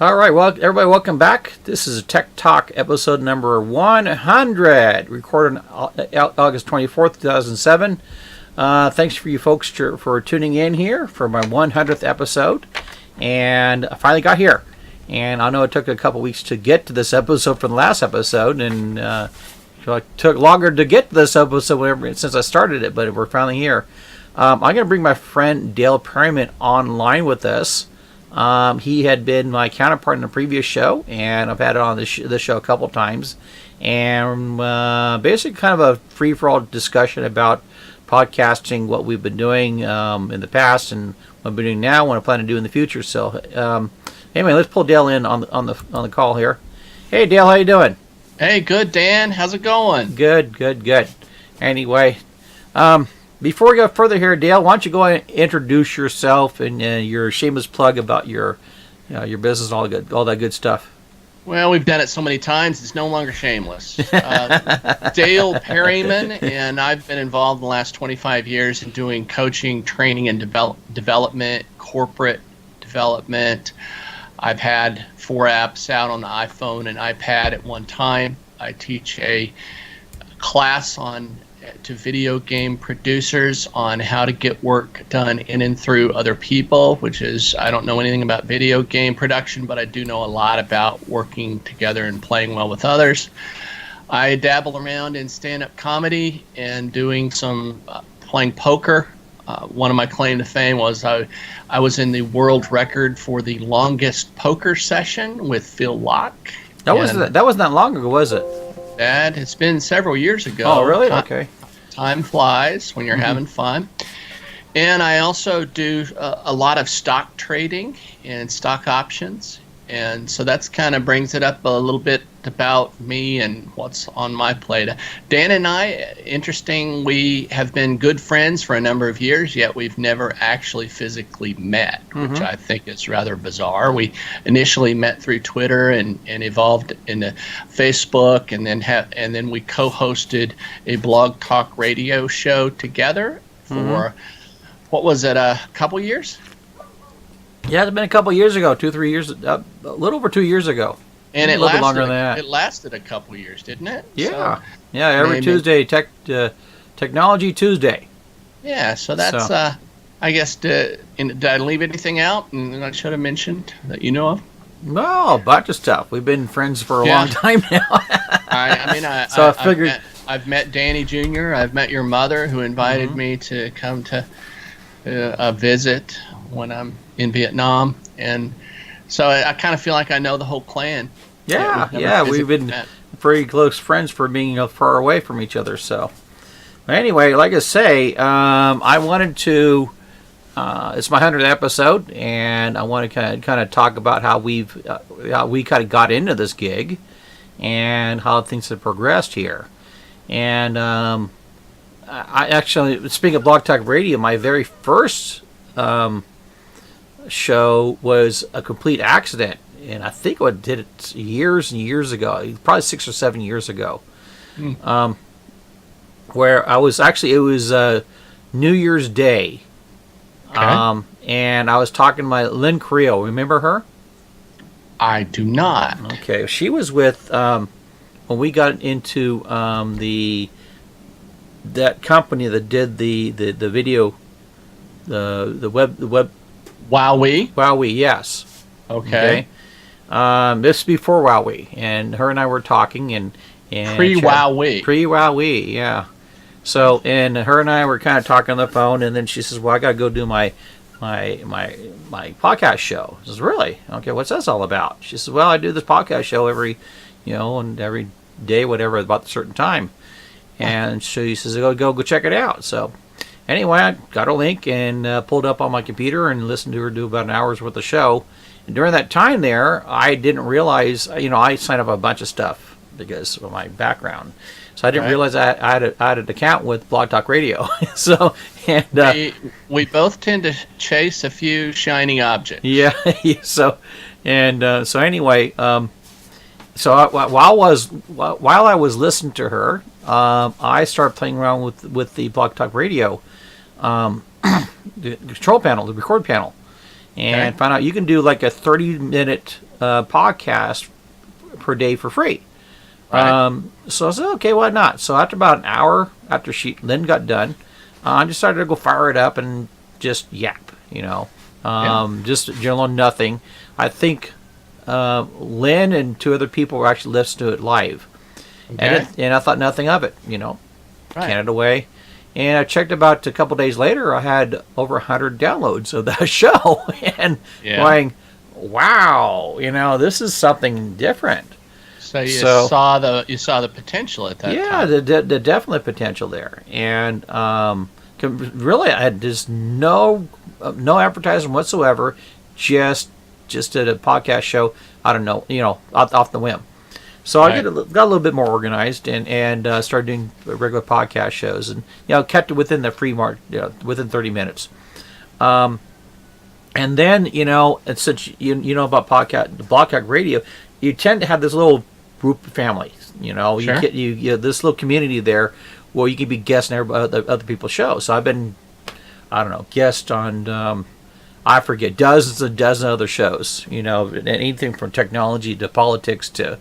All right, well, everybody, welcome back. This is Tech Talk episode number 100, recorded on August 24th, 2007. Thanks for you folks for tuning in here for my 100th episode. And I finally got here. And I know it took a couple weeks to get to this episode from the last episode, and it took longer to get to this episode since I started it, but we're finally here. I'm going to bring my friend Dale Perryman online with us. He had been my counterpart in the previous show, and I've had it on this show a couple times. And basically kind of a free-for-all discussion about podcasting, what we've been doing in the past, and what we're doing now, what I plan to do in the future. So anyway, let's pull Dale in on the call here. Hey, Dale, how you doing? Hey, good, Dan. How's it going? Good. Anyway, before we go further here, Dale, why don't you go ahead and introduce yourself and your shameless plug about your business and all that good stuff. Well, we've done it so many times, it's no longer shameless. Dale Perryman, and I've been involved in the last 25 years in doing coaching, training, and development, corporate development. I've had 4 apps out on the iPhone and iPad at one time. I teach a class to video game producers on how to get work done in and through other people, which is, I don't know anything about video game production, but I do know a lot about working together and playing well with others. I dabble around in stand-up comedy and doing some playing poker. One of my claim to fame was I was in the world record for the longest poker session with Phil Locke. That wasn't that long ago, was it? That it's been several years ago. Oh, really? Okay. Time flies when you're having fun. And I also do a lot of stock trading and stock options. And so that's kind of brings it up a little bit about me and what's on my plate. Dan and I, interesting, we have been good friends for a number of years, yet we've never actually physically met, which I think is rather bizarre. We initially met through Twitter and evolved into Facebook, and then we co-hosted a blog talk radio show together for, what was it, a couple years? Yeah, it's been a couple years ago, 2-3 years, a little over 2 years ago. And it lasted longer than that. It lasted a couple years, didn't it? Yeah, so every Tuesday, Technology Tuesday. Yeah, so that's I guess. Did I leave anything out? And I should have mentioned that you know of. No, a bunch of stuff. We've been friends for a long time now. I figured I've met Danny Jr. I've met your mother, who invited me to come to a visit when I'm in Vietnam, and so I kind of feel like I know the whole clan. Yeah, we've been pretty close friends for being far away from each other. So, anyway, like I say, I wanted to. It's my 100th episode, and I want to kind of talk about how we kind of got into this gig, and how things have progressed here. And I actually, speaking of Blog Talk Radio, my very first show was a complete accident, and I think I did it years and years ago, probably 6 or 7 years ago, where I was actually, it was New Year's Day, and I was talking to my Lynn Creel. Remember her? I do not. Okay, she was with when we got into that company that did the video, the web. Wowee, yes. Okay. This is before Wowee, and her and I were talking, and pre-Wowee, yeah. So, and her and I were kind of talking on the phone, and then she says, "Well, I got to go do my podcast show." I says, "Really? Okay, what's this all about?" She says, "Well, I do this podcast show every day, whatever, about a certain time." And she says, "Go check it out." So, anyway, I got a link and pulled up on my computer and listened to her do about an hour's worth of show. And during that time there, I didn't realize, I signed up a bunch of stuff because of my background. So I didn't realize I had an account with Blog Talk Radio. So, and we both tend to chase a few shiny objects. Yeah. So anyway, while I was listening to her, I started playing around with the Blog Talk Radio, the control panel, the record panel, and found out you can do like a 30-minute podcast per day for free. Right. So I said, okay, why not? So after about an hour after Lynn got done, I just started to go fire it up and just yap, just general nothing. I think Lynn and 2 other people were actually listening to it live. Okay. And I thought nothing of it, Right. Canada away. And I checked about a couple days later, I had over 100 downloads of that show. And going, wow, this is something different. So you saw the potential at that time. Yeah, the definite potential there. And really, I had just no advertising whatsoever, just did a podcast show, I don't know, off the whim. So I got a little bit more organized and started doing regular podcast shows, and kept it within the free mark, within 30 minutes. And then and since you know about the Blog Talk Radio, you tend to have this little group of families. Sure. You get this little community there where you can be guests on other people's shows. So I've been, I don't know, guest on I forget dozens and dozens of other shows. Anything from technology to politics to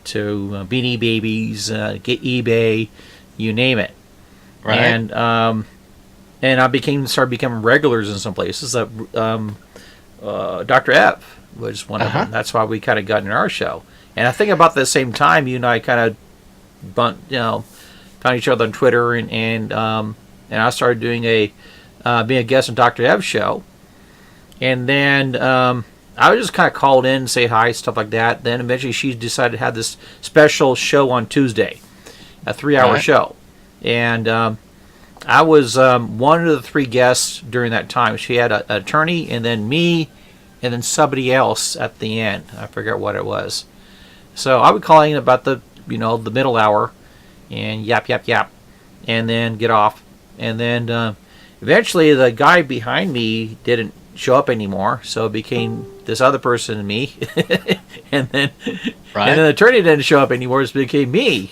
Beanie Babies, eBay, you name it. Right. And I started becoming regulars in some places. Dr. F was one of them. That's why we kind of got in our show. And I think about the same time, you and I kind of found each other on Twitter, and I started doing being a guest on Dr. Ev's show. And then I was just kind of called in, say hi, stuff like that. Then eventually she decided to have this special show on Tuesday, a 3-hour show. And I was one of the 3 guests during that time. She had an attorney, and then me, and then somebody else at the end. I forget what it was. So I would call in about the middle hour and yap, and then get off. And then eventually the guy behind me didn't show up anymore, so it became this other person and me. and then the attorney didn't show up anymore, so it became me.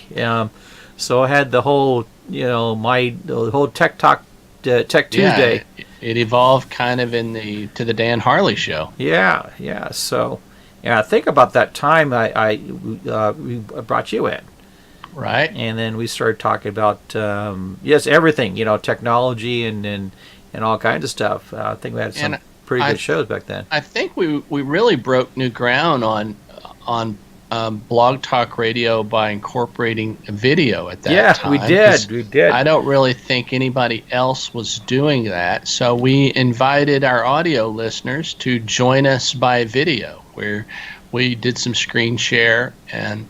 So I had the whole the whole Tech Talk Tech Tuesday. It evolved kind of to the Dan Harley show. Yeah. So I think about that time we brought you in. Right. And then we started talking about everything, technology and all kinds of stuff. I think we had some pretty good shows back then. I think we really broke new ground on Blog Talk Radio by incorporating video at that time. Yeah, we did. I don't really think anybody else was doing that, so we invited our audio listeners to join us by video, where we did some screen share, and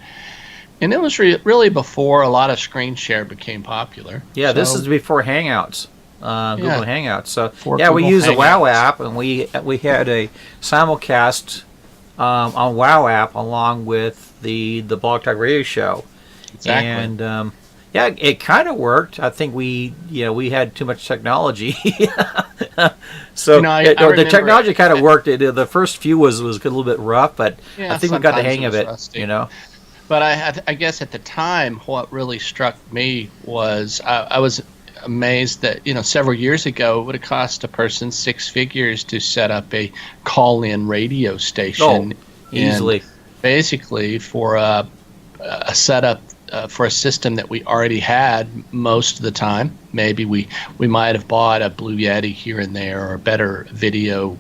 it was really before a lot of screen share became popular. Yeah, this is before Hangouts. Google Hangouts. So we Google used the Hangouts. WoW app, and we had a simulcast on WoW app along with the Blog Talk Radio show. Exactly. And it kind of worked. I think we had too much technology. So the technology kind of worked. The first few was a little bit rough, but I think we got the hang of it. Rusty. But I guess at the time, what really struck me was I was amazed that several years ago it would have cost a person 6 figures to set up a call-in radio station. Easily. Basically, for a setup for a system that we already had most of the time. Maybe we might have bought a Blue Yeti here and there, or a better video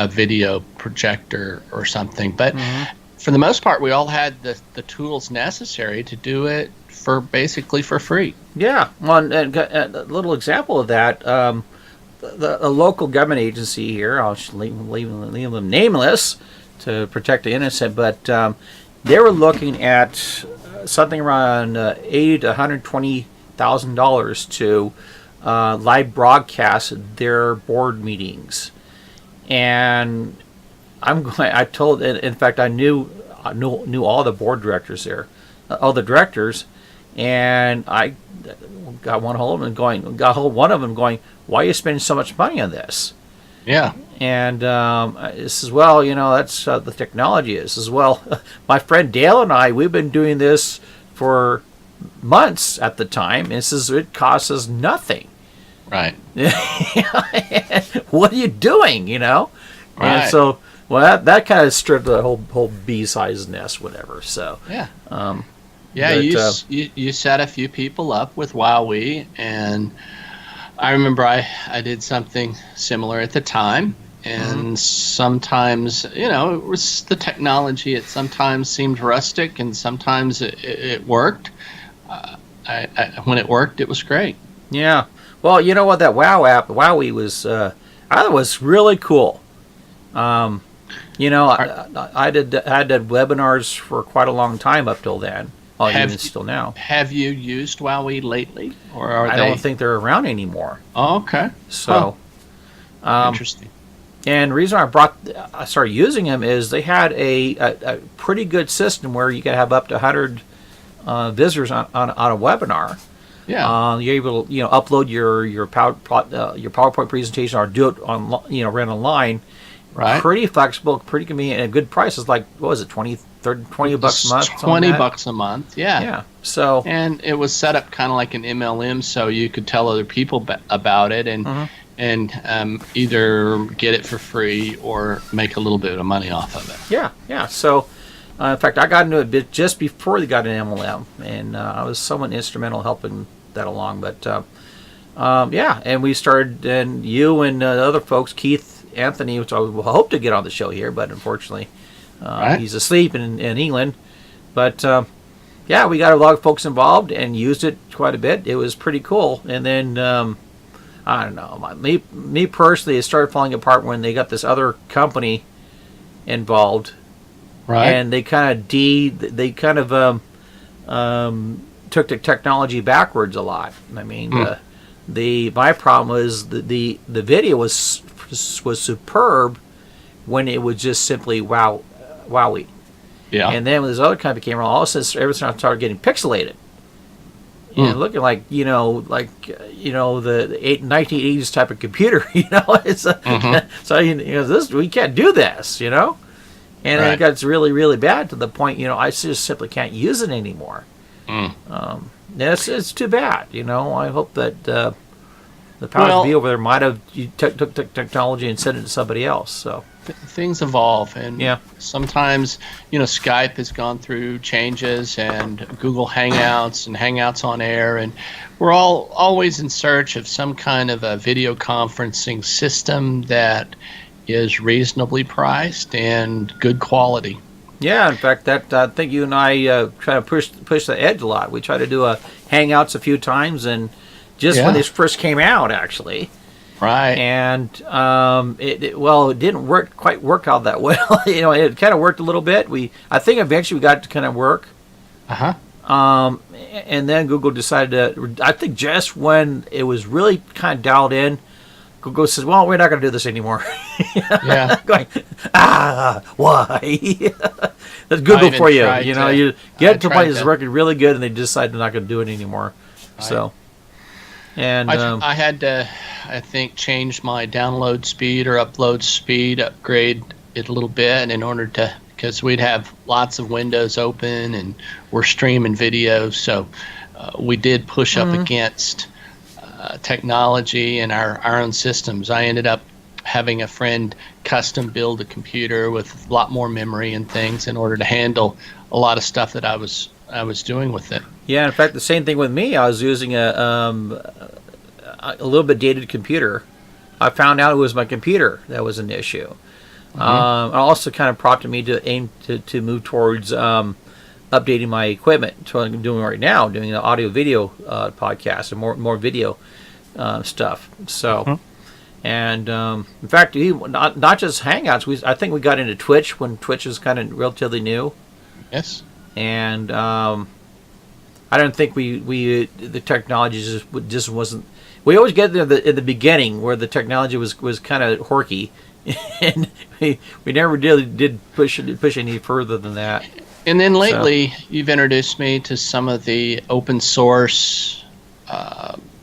video projector or something. But for the most part, we all had the tools necessary to do it basically for free. Yeah, well, and a little example of that, a local government agency here, I'll leave them nameless to protect the innocent, but they were looking at something around $80,000 to $120,000 to live broadcast their board meetings, and I told, in fact, I knew all the board directors there, all the directors. And I got hold of one of them going, why are you spending so much money on this? Yeah. And this is, that's the technology is. As well, my friend Dale and I, we've been doing this for months at the time. And it costs us nothing. Right. What are you doing? You know, Right. and so well that kind of stripped the whole bee-sized nest, whatever. So Yeah. but, You set a few people up with Wowee, and I remember I did something similar at the time, and sometimes, it was the technology. It sometimes seemed rustic, and sometimes it worked. When it worked, it was great. yeah. Well, you know what? That Wowee was, I thought it was really cool. You know, I did webinars for quite a long time up till then. Oh, even still now. Have you used Wowee lately, or I don't think they're around anymore. Oh, okay. So, Interesting. and the reason I started using them is they had a pretty good system where you could have up to 100 visitors on a webinar. Yeah. You're able to upload your PowerPoint presentation or do it on run online. Right. Pretty flexible, pretty convenient, and a good price. It's like, what was it, 20 bucks a month? $20 a month. Yeah. Yeah. So. And it was set up kind of like an MLM, so you could tell other people about it and either get it for free or make a little bit of money off of it. Yeah. Yeah. So. In fact, I got into it a bit just before they got an MLM, and I was somewhat instrumental helping that along. But yeah, and we started, and you and other folks, Keith, Anthony, which I hope to get on the show here, but unfortunately he's asleep in England. But yeah, we got a lot of folks involved and used it quite a bit. It was pretty cool. And then I don't know, me personally, it started falling apart when they got this other company involved. Right. And they kind of took the technology backwards a lot. I mean, my problem was the video was superb when it was just simply Wowee. Yeah. And then when this other company came around, all of a sudden everything started getting pixelated. And looking like the 1980s type of computer. It's so we can't do this. And it got really, really bad to the point, I just simply can't use it anymore. It's too bad, I hope that the powers be over there might have took technology and sent it to somebody else. So things evolve, and sometimes, Skype has gone through changes, and Google Hangouts and Hangouts on Air, and we're always in search of some kind of a video conferencing system that is reasonably priced and good quality. Yeah, in fact, I think you and I try to push the edge a lot. We try to do Hangouts a few times, and just when this first came out, actually. Right. And it didn't quite work out that well. It kind of worked a little bit. I think eventually we got it to kind of work. And then Google decided to. I think just when it was really kind of dialed in, Google says, "Well, we're not going to do this anymore." Yeah. Going, why? That's Google for you. You get to a point that's working really good, and they decide they're not going to do it anymore. So, and I had to, I think, change my download speed or upload speed, upgrade it a little bit in order to, because we'd have lots of windows open and we're streaming video, so we did push up against technology and our own systems. I ended up having a friend custom build a computer with a lot more memory and things in order to handle a lot of stuff that I was doing with it. Yeah, in fact, the same thing with me. I was using a little bit dated computer. I found out it was my computer that was an issue. It also kind of prompted me to aim to move towards updating my equipment. So I'm doing right now, doing the audio video podcast and more video stuff. So, and in fact, not just Hangouts. I think we got into Twitch when Twitch was kind of relatively new. Yes. And I don't think the technology just wasn't. We always get there in the beginning where the technology was kind of horky, and we never really did push any further than that. And then lately, you've introduced me to some of the open source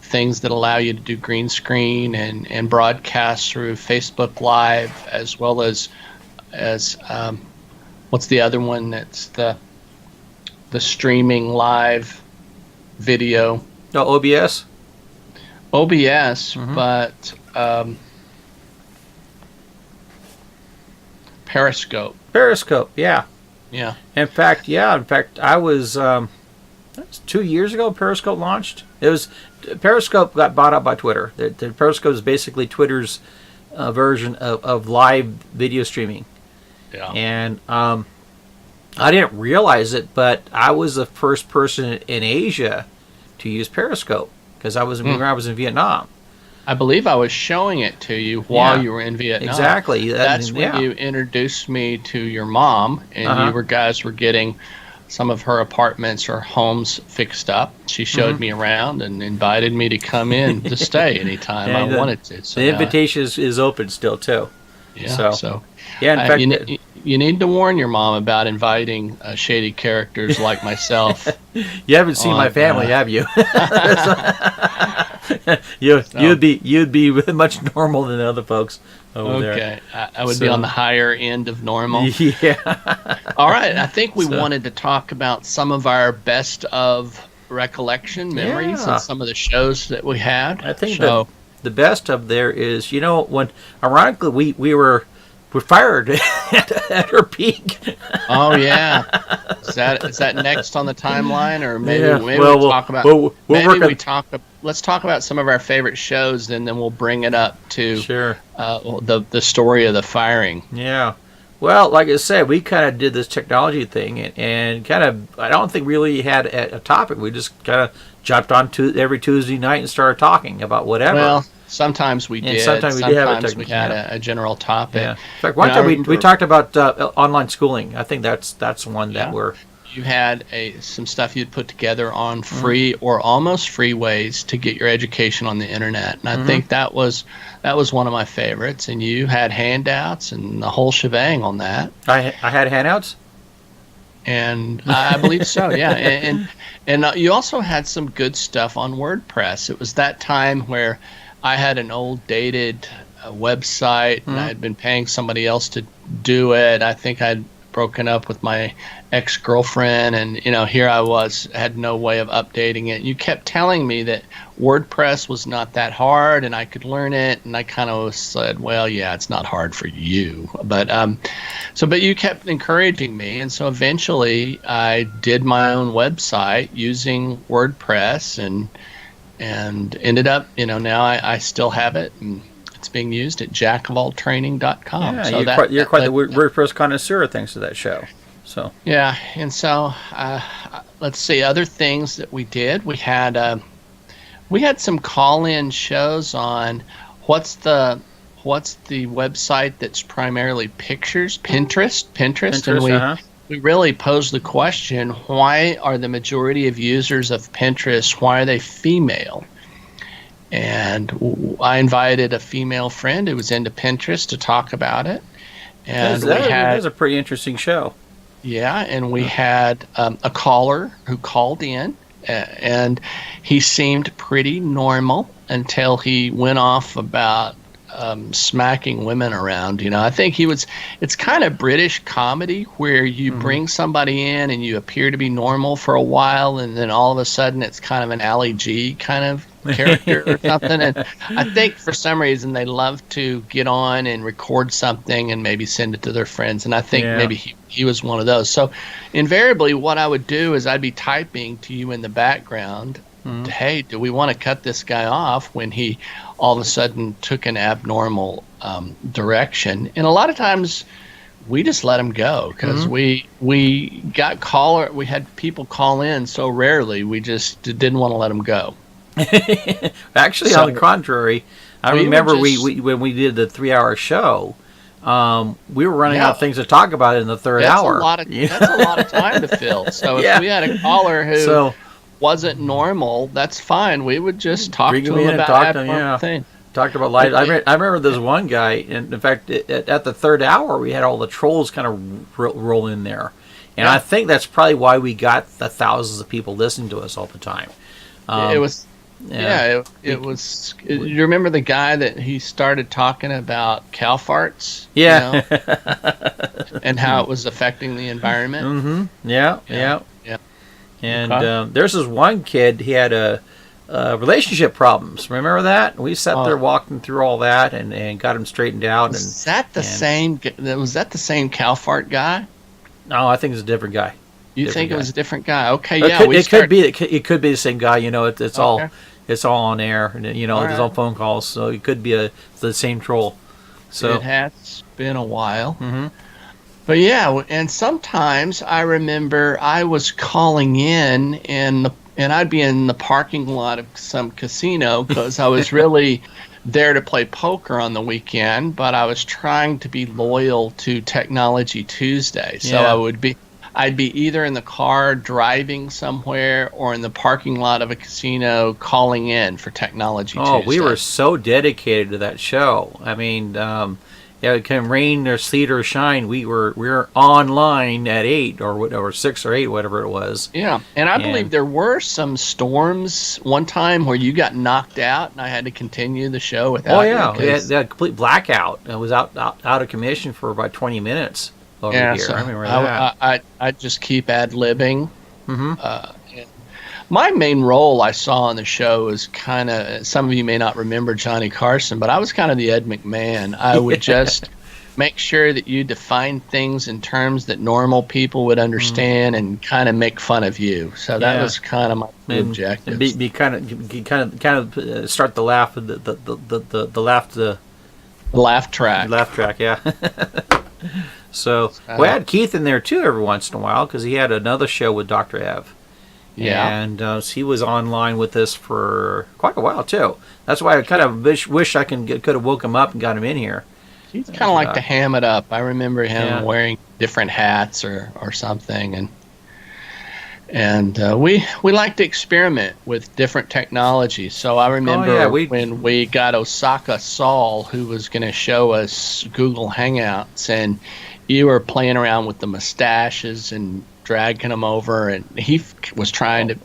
things that allow you to do green screen and broadcast through Facebook Live, as well as what's the other one that's the streaming live video? No, OBS? OBS, but Periscope. Periscope, yeah. Yeah. In fact, I was, that was 2 years ago Periscope launched. Periscope got bought up by Twitter. The Periscope is basically Twitter's version of live video streaming. Yeah. And I didn't realize it, but I was the first person in Asia to use Periscope because I was in Vietnam. I believe I was showing it to you while you were in Vietnam. Exactly. That's when you introduced me to your mom, and you guys were getting some of her apartments or homes fixed up. She showed me around and invited me to come in to stay anytime I wanted to. So the invitation is open still, too. Yeah. So yeah, in fact, you need to warn your mom about inviting shady characters like myself. You haven't seen my family, have you? You'd be much normal than other folks over there. Okay, I would be on the higher end of normal. Yeah. All right, I think we wanted to talk about some of our best of recollection memories and some of the shows that we had. I think the best of there is, when ironically we're fired at her peak. Oh yeah, is that next on the timeline, or maybe we'll talk about let's talk about some of our favorite shows, and then we'll bring it up to the story of the firing. Yeah. Well, like I said, we kind of did this technology thing, and kind of, I don't think really had a topic. We just kind of jumped on every Tuesday night and started talking about whatever. Well, sometimes we did. Sometimes we had a general topic. Yeah. In fact, one time we talked about online schooling. I think that's one that we're... You had some stuff you'd put together on free or almost free ways to get your education on the internet, and I think that was one of my favorites. And you had handouts and the whole shebang on that. I had handouts, and I believe so. Yeah, and you also had some good stuff on WordPress. It was that time where I had an old dated website, and I had been paying somebody else to do it. I think I'd broken up with my ex-girlfriend, and here I had no way of updating it. You kept telling me that WordPress was not that hard and I could learn it, and I kind of said, well, yeah, it's not hard for you, but you kept encouraging me, and so eventually I did my own website using WordPress, and ended up, now I still have it, and it's being used at jackofalltraining.com. Yeah, so you're quite the WordPress connoisseur thanks to that show. So yeah, and so let's see other things that we did. We had some call-in shows on what's the website that's primarily pictures, Pinterest, and we really posed the question: why are the majority of users of Pinterest, why are they female? And I invited a female friend who was into Pinterest to talk about it. And that was a pretty interesting show. Yeah, and we had a caller who called in, and he seemed pretty normal until he went off about smacking women around. I think it's kind of British comedy where you bring somebody in and you appear to be normal for a while, and then all of a sudden it's kind of an Ali G kind of character or something. And I think for some reason they love to get on and record something and maybe send it to their friends, and I think maybe he was one of those. So invariably what I would do is I'd be typing to you in the background, hey, do we want to cut this guy off when he all of a sudden took an abnormal direction? And a lot of times we just let him go because we had people call in so rarely, we just didn't want to let him go. Actually, on the contrary, I remember when we did the 3-hour show, we were running out of things to talk about in the third hour. That's a lot of time to fill. So if we had a caller who wasn't normal, that's fine. We would just talk to him about abnormal things. Talked about life. I remember this one guy, and in fact, at the third hour, we had all the trolls kind of roll in there. And I think that's probably why we got the thousands of people listening to us all the time. It was... It was. You remember the guy that he started talking about cow farts? Yeah. And how it was affecting the environment? Yeah. And there's this one kid, he had a relationship problems. Remember that? We sat there walking through all that and got him straightened out. Was that the same cow fart guy? No, I think it's a different guy. You think it was a different guy? Okay, it could be the same guy. It's all on air, and there's all phone calls, so it could be the same troll. So it has been a while. Mm-hmm. But yeah, and sometimes I remember I was calling in and I'd be in the parking lot of some casino because I was really there to play poker on the weekend, but I was trying to be loyal to Technology Tuesday. So I'd be either in the car driving somewhere or in the parking lot of a casino calling in for Technology Tuesday. Oh, we were so dedicated to that show. I mean, it can rain or sleet or shine. We were online at 8 or whatever, 6 or 8, whatever it was. Yeah, and I believe there were some storms one time where you got knocked out and I had to continue the show without you. We had a complete blackout. I was out of commission for about 20 minutes over here. So I remember that. I just keep ad-libbing. Mm-hmm. My main role I saw on the show was kind of, some of you may not remember Johnny Carson, but I was kind of the Ed McMahon. I would just make sure that you define things in terms that normal people would understand and kind of make fun of you. So that was kind of my objective. And be kind of start the laugh, the laugh track. Laugh track, yeah. So we had Keith in there too every once in a while because he had another show with Dr. Ev. Yeah, and he was online with us for quite a while too. That's why I kind of wish I could have woke him up and got him in here. He's kind of like to ham it up. I remember him wearing different hats or something, and we like to experiment with different technologies. So I remember when we got Osaka Saul, who was going to show us Google Hangouts, and you were playing around with the mustaches and dragging him over, and he was trying to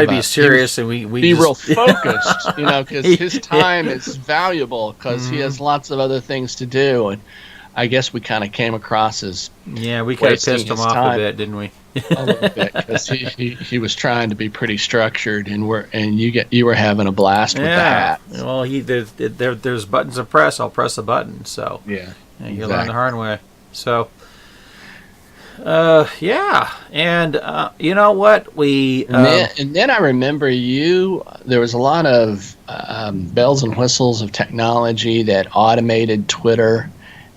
be serious, and we be real focused, because his time is valuable because he has lots of other things to do, and I guess we kind of came across as we kind of pissed him off a bit, didn't we? A little bit, because he was trying to be pretty structured, and you were having a blast with the hat. Well, there's buttons to press. I'll press a button. So you learn the hard way. So. And you know what and then I remember there was a lot of bells and whistles of technology that automated Twitter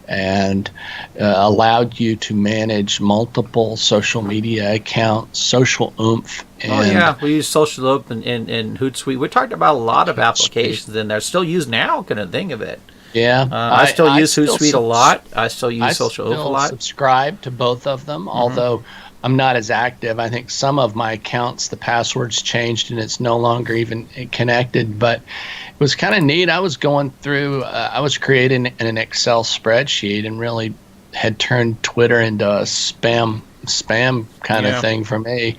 and allowed you to manage multiple social media accounts, Social Oomph. And we use Social Oomph and Hootsuite. We talked about a lot of applications in there, still used now, kind of think of it. Yeah, I still use Hootsuite a lot. I still use Social Oomph a lot. I subscribe to both of them, although I'm not as active. I think some of my accounts, the passwords changed and it's no longer even connected. But it was kind of neat. I was going through, I was creating an Excel spreadsheet and really had turned Twitter into a spam kind of thing for me.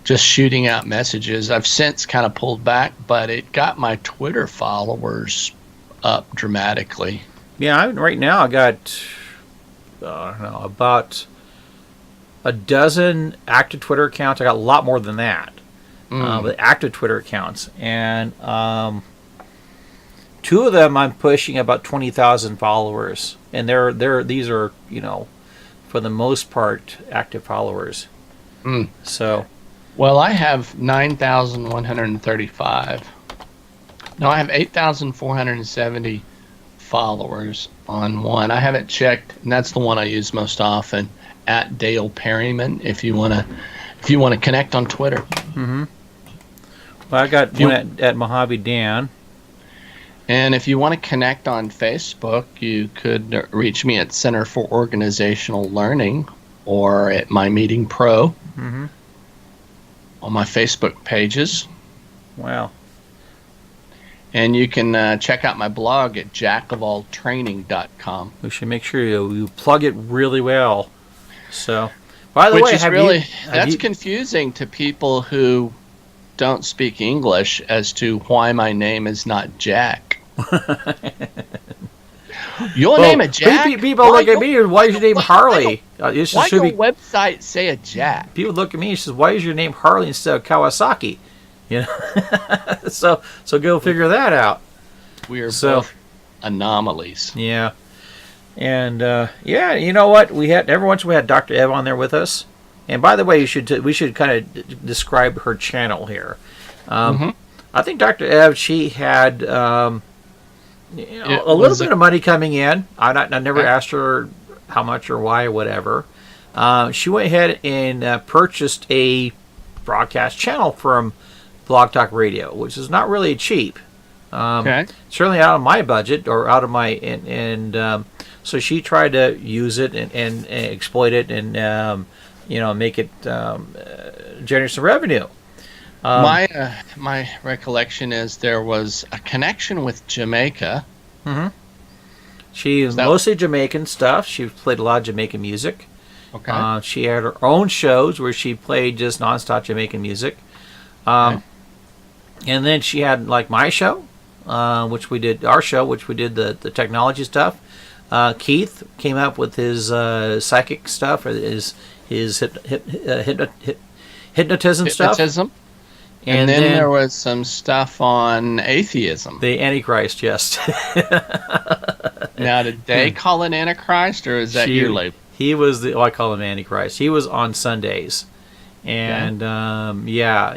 Just shooting out messages. I've since kind of pulled back, but it got my Twitter followers up dramatically. Right now I got about a dozen active Twitter accounts. I got a lot more than that, but active Twitter accounts, and 2 of them I'm pushing about 20,000 followers, and these are for the most part active followers. So, well, I have 9,135. No, I have 8,470 followers on one. I haven't checked, and that's the one I use most often, at Dale Perryman. If you want to connect on Twitter. Well, I got one at Mojave Dan. And if you want to connect on Facebook, you could reach me at Center for Organizational Learning or at My Meeting Pro on my Facebook pages. Wow. And you can check out my blog at jackofalltraining.com. We should make sure you plug it really well. So, by the way, that's confusing to people who don't speak English as to why my name is not Jack. Your name is Jack? People look at me and why is your name Harley? Why your website say a Jack? People look at me and says, why is your name Harley instead of Kawasaki? You know, so go figure that out. We are both anomalies. Yeah, and yeah, you know what? Every once we had Dr. Ev on there with us. And by the way, we should kind of describe her channel here. I think Dr. Ev, she had a little bit of money coming in. I never asked her how much or why or whatever. She went ahead and purchased a broadcast channel from Blog Talk Radio, which is not really cheap. Certainly out of my budget or out of my and so she tried to use it and exploit it and make it generate some revenue. My recollection is there was a connection with Jamaica. She is mostly Jamaican stuff. She played a lot of Jamaican music. She had her own shows where she played just nonstop Jamaican music. And then she had like my show, which we did the technology stuff. Keith came up with his psychic stuff, or his hypnotism stuff. And then there was some stuff on atheism. The Antichrist, yes. Now, did they call it Antichrist, or is that your label? He was I call him Antichrist. He was on Sundays. And,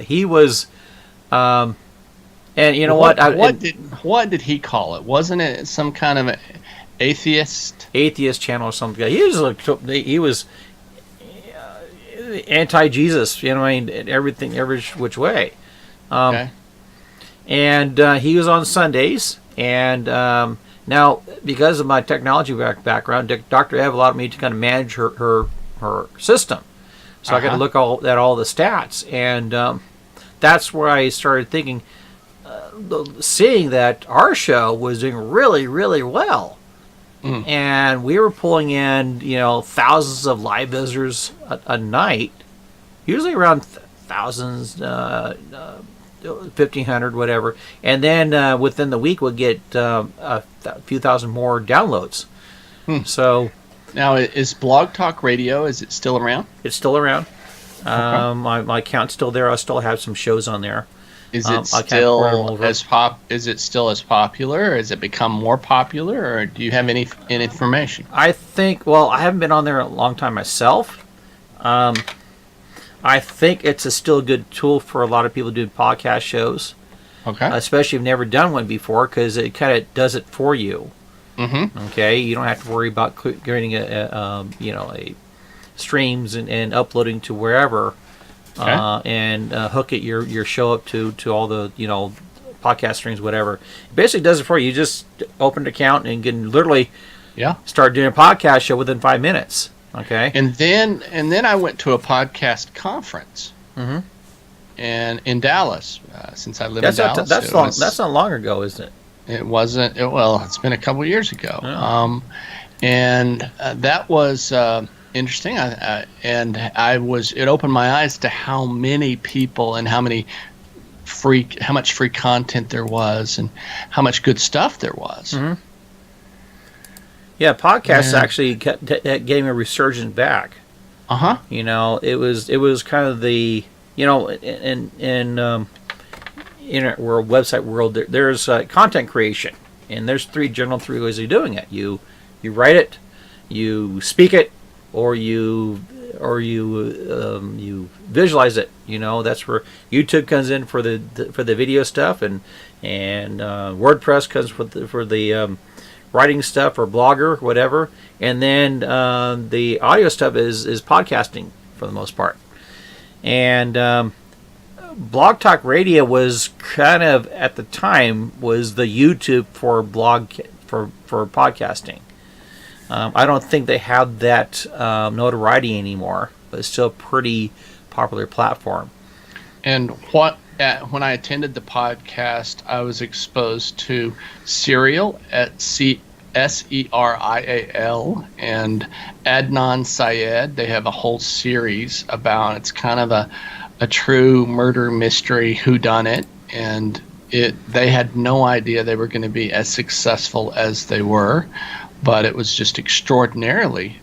he was... and you know what? What did he call it? Wasn't it some kind of atheist channel or something? He was anti-Jesus, everything, every which way. And he was on Sundays. And now, because of my technology background, Dr. Ev allowed me to kind of manage her system. So I got to look at all the stats. And that's where I started thinking, seeing that our show was doing really, really well. And we were pulling in, thousands of live visitors a night, usually around thousands, 1,500, whatever. And then within the week, we'll get a few thousand more downloads. So now, is Blog Talk Radio? Is it still around? It's still around. My account's still there. I still have some shows on there. Is it still Is it still as popular? Or has it become more popular? Or do you have any information? I think. Well, I haven't been on there a long time myself. I think it's still a good tool for a lot of people to do podcast shows. Especially if you've never done one before, because it kind of does it for you. Okay, you don't have to worry about creating a streams and uploading to wherever. And hook your show up to all the podcast streams, whatever. It basically does it for you. You just open an account and can literally start doing a podcast show within 5 minutes. Okay. And then I went to a podcast conference. And in Dallas, since I live in Dallas. That's not long ago, isn't it? It wasn't. It's been a couple of years ago. And that was interesting. It opened my eyes to how many people and how much free content there was, and how much good stuff there was. Yeah, podcasts actually gave me a resurgence back. It was kind of the in internet world, website world. There's content creation, and there's three ways of doing it. You write it, you speak it, or you visualize it. That's where YouTube comes in for the video stuff, and WordPress comes for the writing stuff, or Blogger, whatever. And then the audio stuff is podcasting for the most part. And Blog Talk Radio was kind of, at the time, was the YouTube for podcasting. I don't think they have that notoriety anymore, but it's still a pretty popular platform. And when I attended the podcast, I was exposed to Serial at Serial and Adnan Syed. They have a whole series about, it's kind of a true murder mystery whodunit, and they had no idea they were going to be as successful as they were, but it was just extraordinarily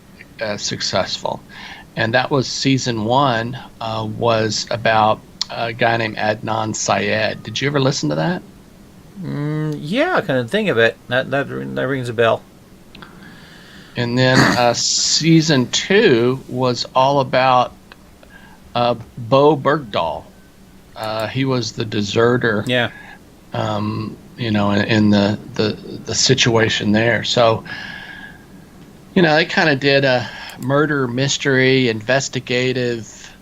successful. And that was season 1, was about a guy named Adnan Syed. Did you ever listen to that? Yeah, I kind of think of it. That rings a bell. And then season 2 was all about Bo Bergdahl. He was the deserter. Yeah. In the situation there. So, they kind of did a murder mystery, investigative,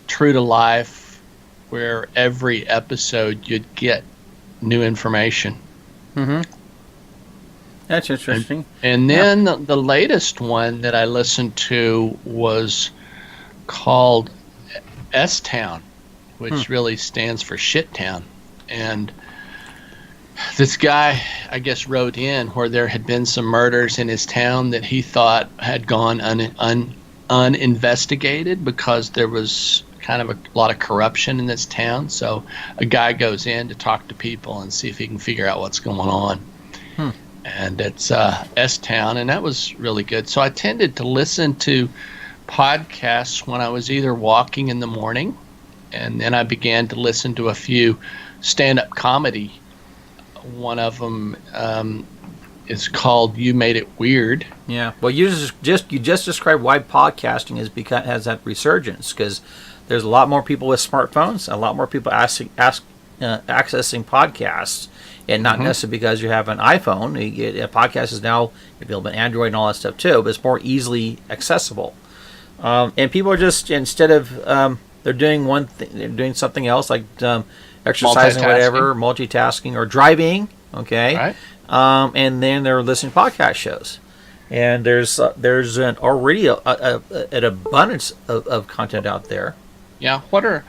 true to life, where every episode you'd get new information. Mm-hmm. That's interesting. And then the latest one that I listened to was called S-Town, which really stands for Shit Town. And this guy, I guess, wrote in where there had been some murders in his town that he thought had gone uninvestigated because there was kind of a lot of corruption in this town. So a guy goes in to talk to people and see if he can figure out what's going on. And it's S-Town, and that was really good. So I tended to listen to podcasts when I was either walking in the morning, and then I began to listen to a few stand-up comedy. One of them is called "You Made It Weird." Yeah. Well, you just described why podcasting has that resurgence, because there's a lot more people with smartphones, a lot more people accessing podcasts, and not necessarily because you have an iPhone. A podcast is now available on Android and all that stuff too, but it's more easily accessible. And people are just, instead of they're doing one thing, they're doing something else, like exercising, whatever, multitasking, or driving. Okay. Right. And then they're listening to podcast shows, and there's already an abundance of content out there. Yeah. What are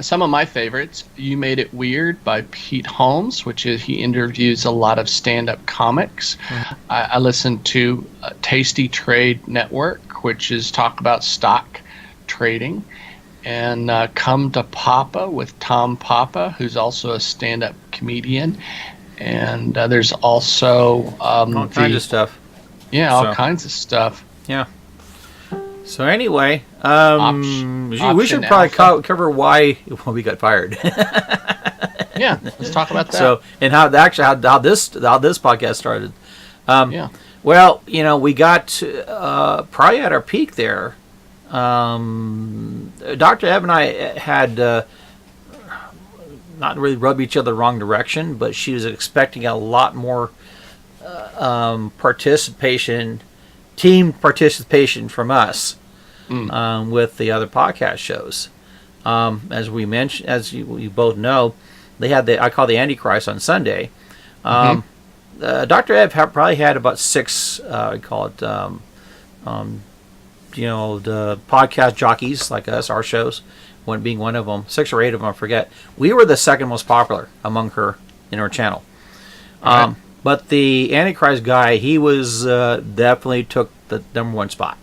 some of my favorites? You Made It Weird by Pete Holmes, which is, he interviews a lot of stand-up comics. I listen to Tasty Trade Network, which is talk about stock trading, and Come to Papa with Tom Papa, who's also a stand-up comedian. And there's also all kinds of stuff. Yeah, all kinds of stuff. Yeah. So anyway, we should probably cover why we got fired. Yeah, let's talk about that. So, and how this podcast started. Yeah. Well, we got probably at our peak there. Dr. Ebb and I had not really rubbed each other the wrong direction, but she was expecting a lot more team participation from us with the other podcast shows. As we mentioned, as you both know, they had I call the Antichrist on Sunday. Dr. Ebb probably had about 6, I call it, the podcast jockeys like us, our shows, one being one of them, 6 or 8 of them, I forget. We were the second most popular among her in her channel. Right. But the Antichrist guy, he was definitely took the number 1 spot.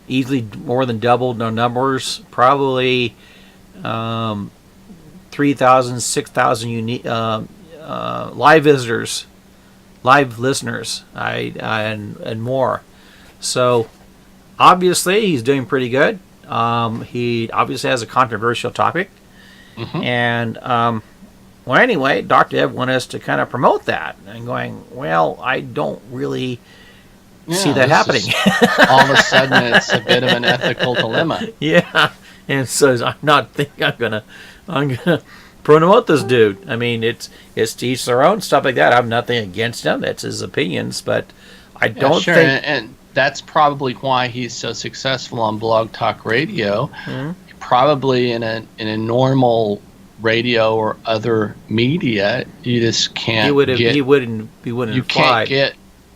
Easily more than doubled our numbers, probably 3,000, 6,000 unique live visitors, live listeners, and more. So obviously he's doing pretty good. He obviously has a controversial topic, and well, anyway, Dr. Ebb wanted us to kind of promote that, and going, well, I don't really see that happening. All of a sudden, it's a bit of an ethical dilemma. Yeah, and so I'm gonna promote this dude. I mean, it's to each their own, stuff like that. I have nothing against him. That's his opinions, but I don't think. And that's probably why he's so successful on Blog Talk Radio. Probably in a normal radio or other media, you just can't. He wouldn't fly.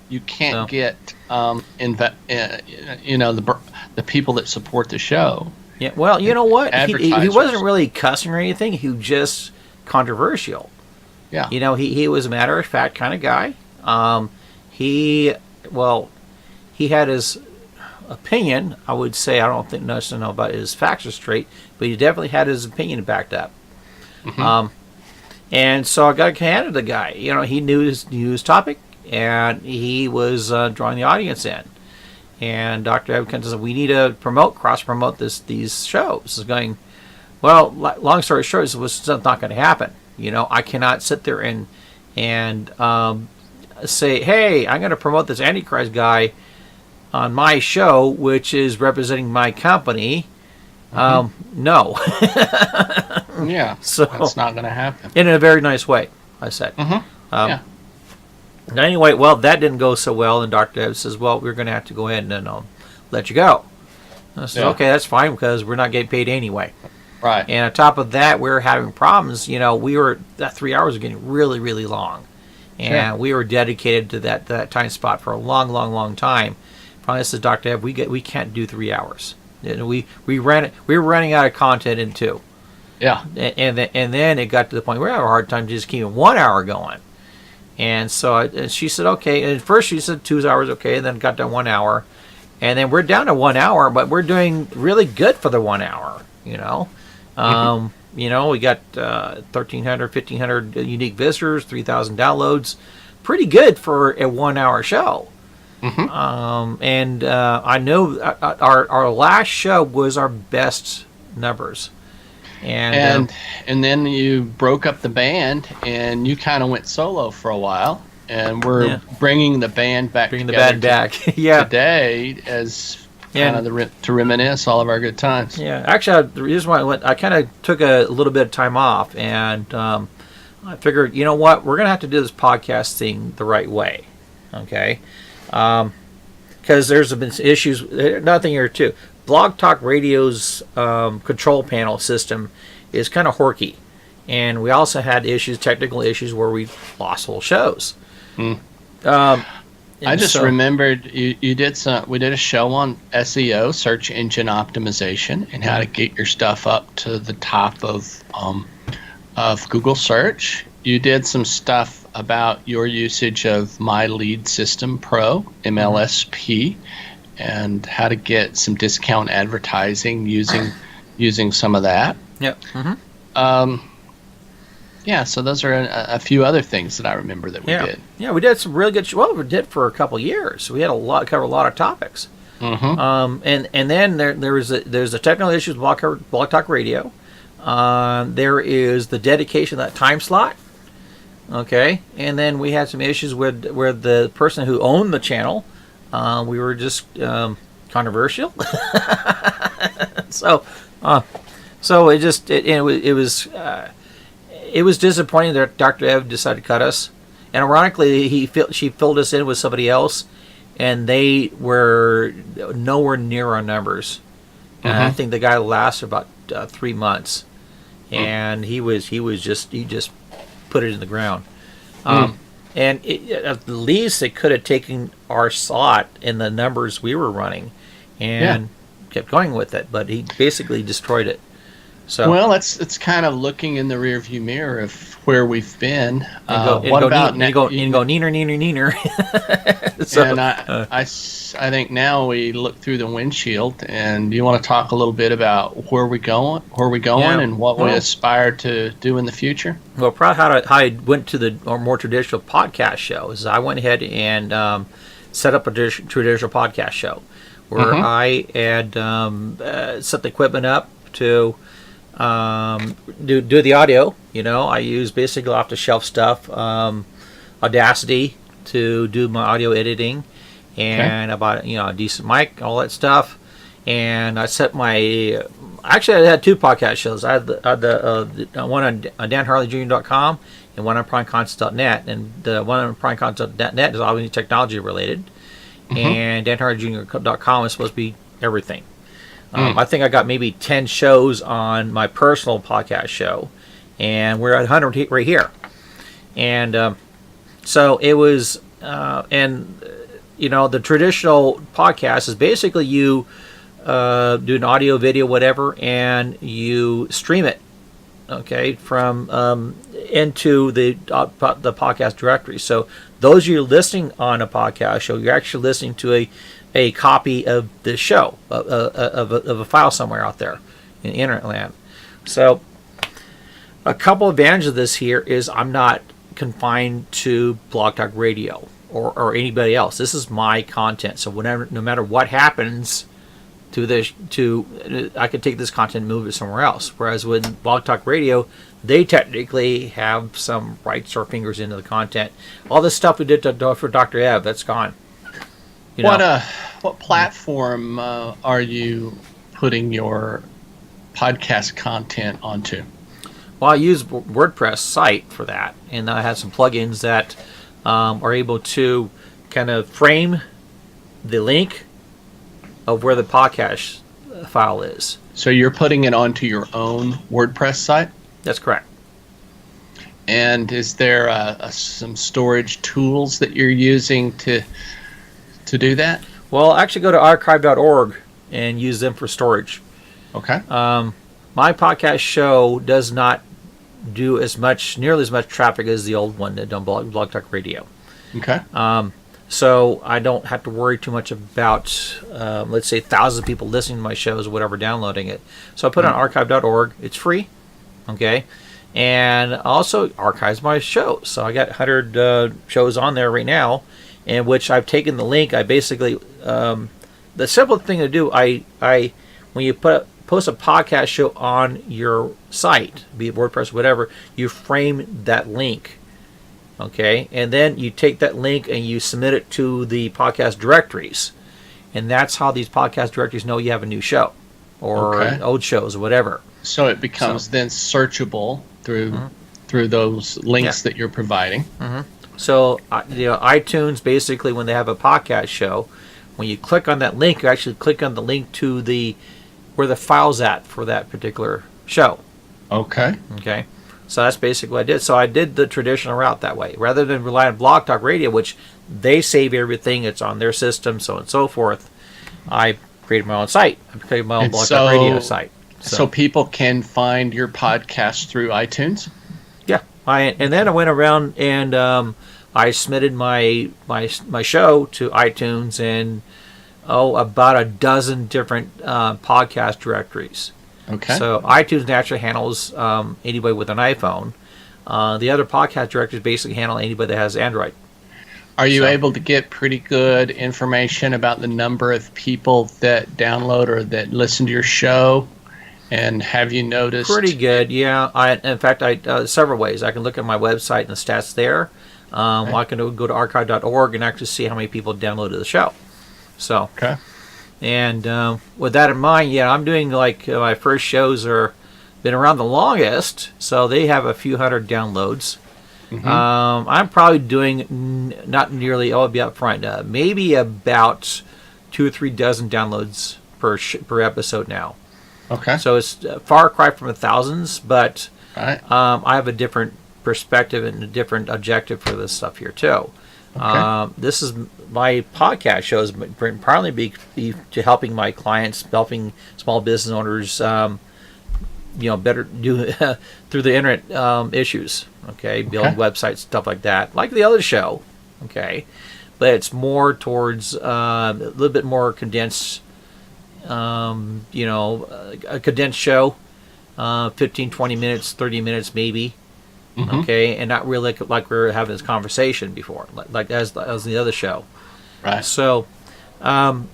You can't get the people that support the show. Yeah, well, you know what? He wasn't really cussing or anything. He was just controversial. Yeah. He was a matter of fact kind of guy. He had his opinion. I would say, I don't think necessarily know about his facts are straight, but he definitely had his opinion backed up. And so I got to hand it to the guy. He knew his topic, and he was drawing the audience in. And Dr. Ebb said, we need to cross promote these shows. Is going, Well, long story short, it was not going to happen. I cannot sit there and say, hey, I'm going to promote this Antichrist guy on my show, which is representing my company. No. Yeah, so that's not going to happen. In a very nice way, I said. Yeah. Anyway, well, that didn't go so well, and Dr. Ed says, well, we're going to have to go ahead and let you go. And I said, okay, that's fine, because we're not getting paid anyway. Right. And on top of that, we were having problems. That 3 hours was getting really, really long. And we were dedicated to that time spot for a long, long, long time. Finally, I said, Dr. Ed, we can't do 3 hours. We were running out of content in 2. Yeah. And then it got to the point where we had a hard time just keeping 1 hour going. And so and she said, okay. And at first she said 2 hours, okay. And then it got down 1 hour. And then we're down to 1 hour, but we're doing really good for the 1 hour, we got 1,300, 1,500 unique visitors, 3,000 downloads. Pretty good for a 1 hour show. And I know our last show was our best numbers. And then you broke up the band, and you kind of went solo for a while, and we're bringing the band back. Today as kind of to reminisce all of our good times. Yeah, actually, the reason why I kind of took a little bit of time off, and I figured, you know what, we're gonna have to do this podcast thing the right way, okay? Because there's been issues. Nothing here too. Blog Talk Radio's control panel system is kind of horky, and we also had technical issues where we lost whole shows. I just remembered we did a show on SEO, search engine optimization, and how to get your stuff up to the top of Google search. You did some stuff about your usage of My Lead System Pro, MLSP, and how to get some discount advertising using some of that. Yep. Yeah, so those are a few other things that I remember that we did. Yeah, we did some really good. Well, we did for a couple of years. We had covered a lot of topics. And then there's the technical issues with Blog Talk Radio. There is the dedication of that time slot. Okay, and then we had some issues with where the person who owned the channel, we were just controversial. So it was disappointing that Dr. Ev decided to cut us, and ironically, she filled us in with somebody else, and they were nowhere near our numbers. And I think the guy lasted about 3 months, and he just put it in the ground. And at the least, it could have taken our slot in the numbers we were running, and kept going with it. But he basically destroyed it. So it's kind of looking in the rearview mirror of where we've been. Neener. So, and I think now we look through the windshield, and you want to talk a little bit about where we're going, and what we aspire to do in the future. Well, probably how I went to the more traditional podcast shows. I went ahead and set up a traditional podcast show where I had set the equipment up to do the audio. I use basically off the shelf stuff, Audacity to do my audio editing, and about a decent mic, all that stuff. And I set I had 2 podcast shows. I had the one on danharleyjr.com and one on primeconcepts.net, and the one on primeconcepts.net is obviously technology related, and danharleyjr.com is supposed to be everything. I think I got maybe 10 shows on my personal podcast show, and we're at 100 right here. And so it was, the traditional podcast is basically you do an audio, video, whatever, and you stream it, okay, from into the podcast directory. So those you're listening on a podcast show, you're actually listening to a copy of the show, of a file somewhere out there in internet land. So a couple advantages of this here is I'm not confined to Blog Talk Radio or anybody else. This is my content. So no matter what happens, I could take this content and move it somewhere else. Whereas with Blog Talk Radio, they technically have some rights or fingers into the content. All this stuff we did for Dr. Ev, that's gone. What platform are you putting your podcast content onto? Well, I use WordPress site for that, and I have some plugins that are able to kind of frame the link of where the podcast file is. So you're putting it onto your own WordPress site? That's correct. And is there some storage tools that you're using to do that? Well, actually go to archive.org and use them for storage. Okay. My podcast show does not do nearly as much traffic as the old one that done Blog Talk Radio. Okay. So I don't have to worry too much about, let's say, thousands of people listening to my shows or whatever, downloading it. So I put it on archive.org. It's free, okay? And also archives my shows. So I got 100 shows on there right now, in which I've taken the link. I basically, the simple thing to do, when you post a podcast show on your site, be it WordPress or whatever, you frame that link. Okay, and then you take that link and you submit it to the podcast directories, and that's how these podcast directories know you have a new show or old shows or whatever. So it becomes then searchable through those links that you're providing. Mm-hmm. So iTunes basically, when they have a podcast show, when you click on that link, you actually click on the link to where the file's at for that particular show. Okay. Okay. So that's basically what I did. So I did the traditional route that way. Rather than rely on Blog Talk Radio, which they save everything, it's on their system, so on and so forth, I created my own site. I created my own Blog Talk Radio site. So people can find your podcast through iTunes? Yeah. And then I went around and I submitted my show to iTunes and about a dozen different podcast directories. Okay. So iTunes naturally handles anybody with an iPhone. The other podcast directories basically handle anybody that has Android. Are you able to get pretty good information about the number of people that download or that listen to your show? And have you noticed? Pretty good, yeah. In fact, several ways. I can look at my website and the stats there. I can go to archive.org and actually see how many people downloaded the show. So. Okay. And with that in mind, I'm doing my first shows been around the longest, so they have a few hundred downloads. Mm-hmm. I'm probably doing not nearly. I'll be up front. Maybe about 2 or 3 dozen downloads per episode now. Okay. So it's a far cry from the thousands, but right. I have a different perspective and a different objective for this stuff here too. Okay. This is my podcast shows primarily be to helping my clients, helping small business owners, better do through the internet issues. Okay, building websites, stuff like that, like the other show. Okay, but it's more towards a little bit more condensed. A condensed show, 15, 20 minutes, 30 minutes maybe. Mm-hmm. Okay, and not really like we were having this conversation before, like as the other show. Right. So, and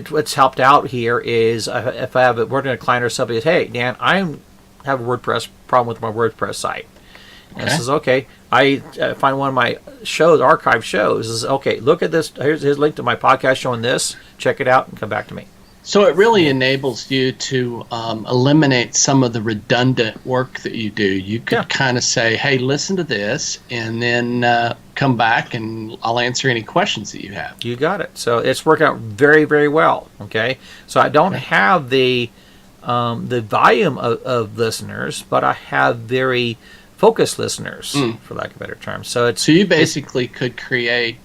what's helped out here is if I have working with a client or somebody says, "Hey, Dan, I have a WordPress problem with my WordPress site," and I says, "Okay." I find one of my shows, archive shows, is okay. Look at this. Here's a link to my podcast showing this. Check it out and come back to me. So it really enables you to eliminate some of the redundant work that you do. You could kind of say, hey, listen to this, and then come back and I'll answer any questions that you have. You got it. So it's worked out very, very well. Okay. So I don't have the volume of listeners, but I have very focused listeners, for lack of a better term. So you basically could create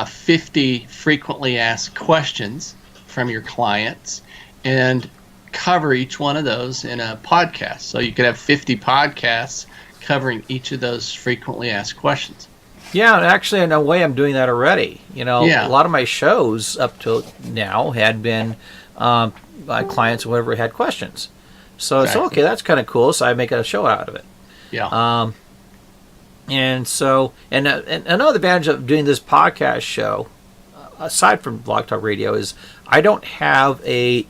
50 frequently asked questions from your clients and cover each one of those in a podcast. So you could have 50 podcasts covering each of those frequently asked questions. Yeah, actually, in a way, I'm doing that already. A lot of my shows up to now had been by clients or whatever had questions. So it's okay, that's kind of cool. So I make a show out of it. Yeah. And so, and another advantage of doing this podcast show, aside from Blog Talk Radio, is I don't don't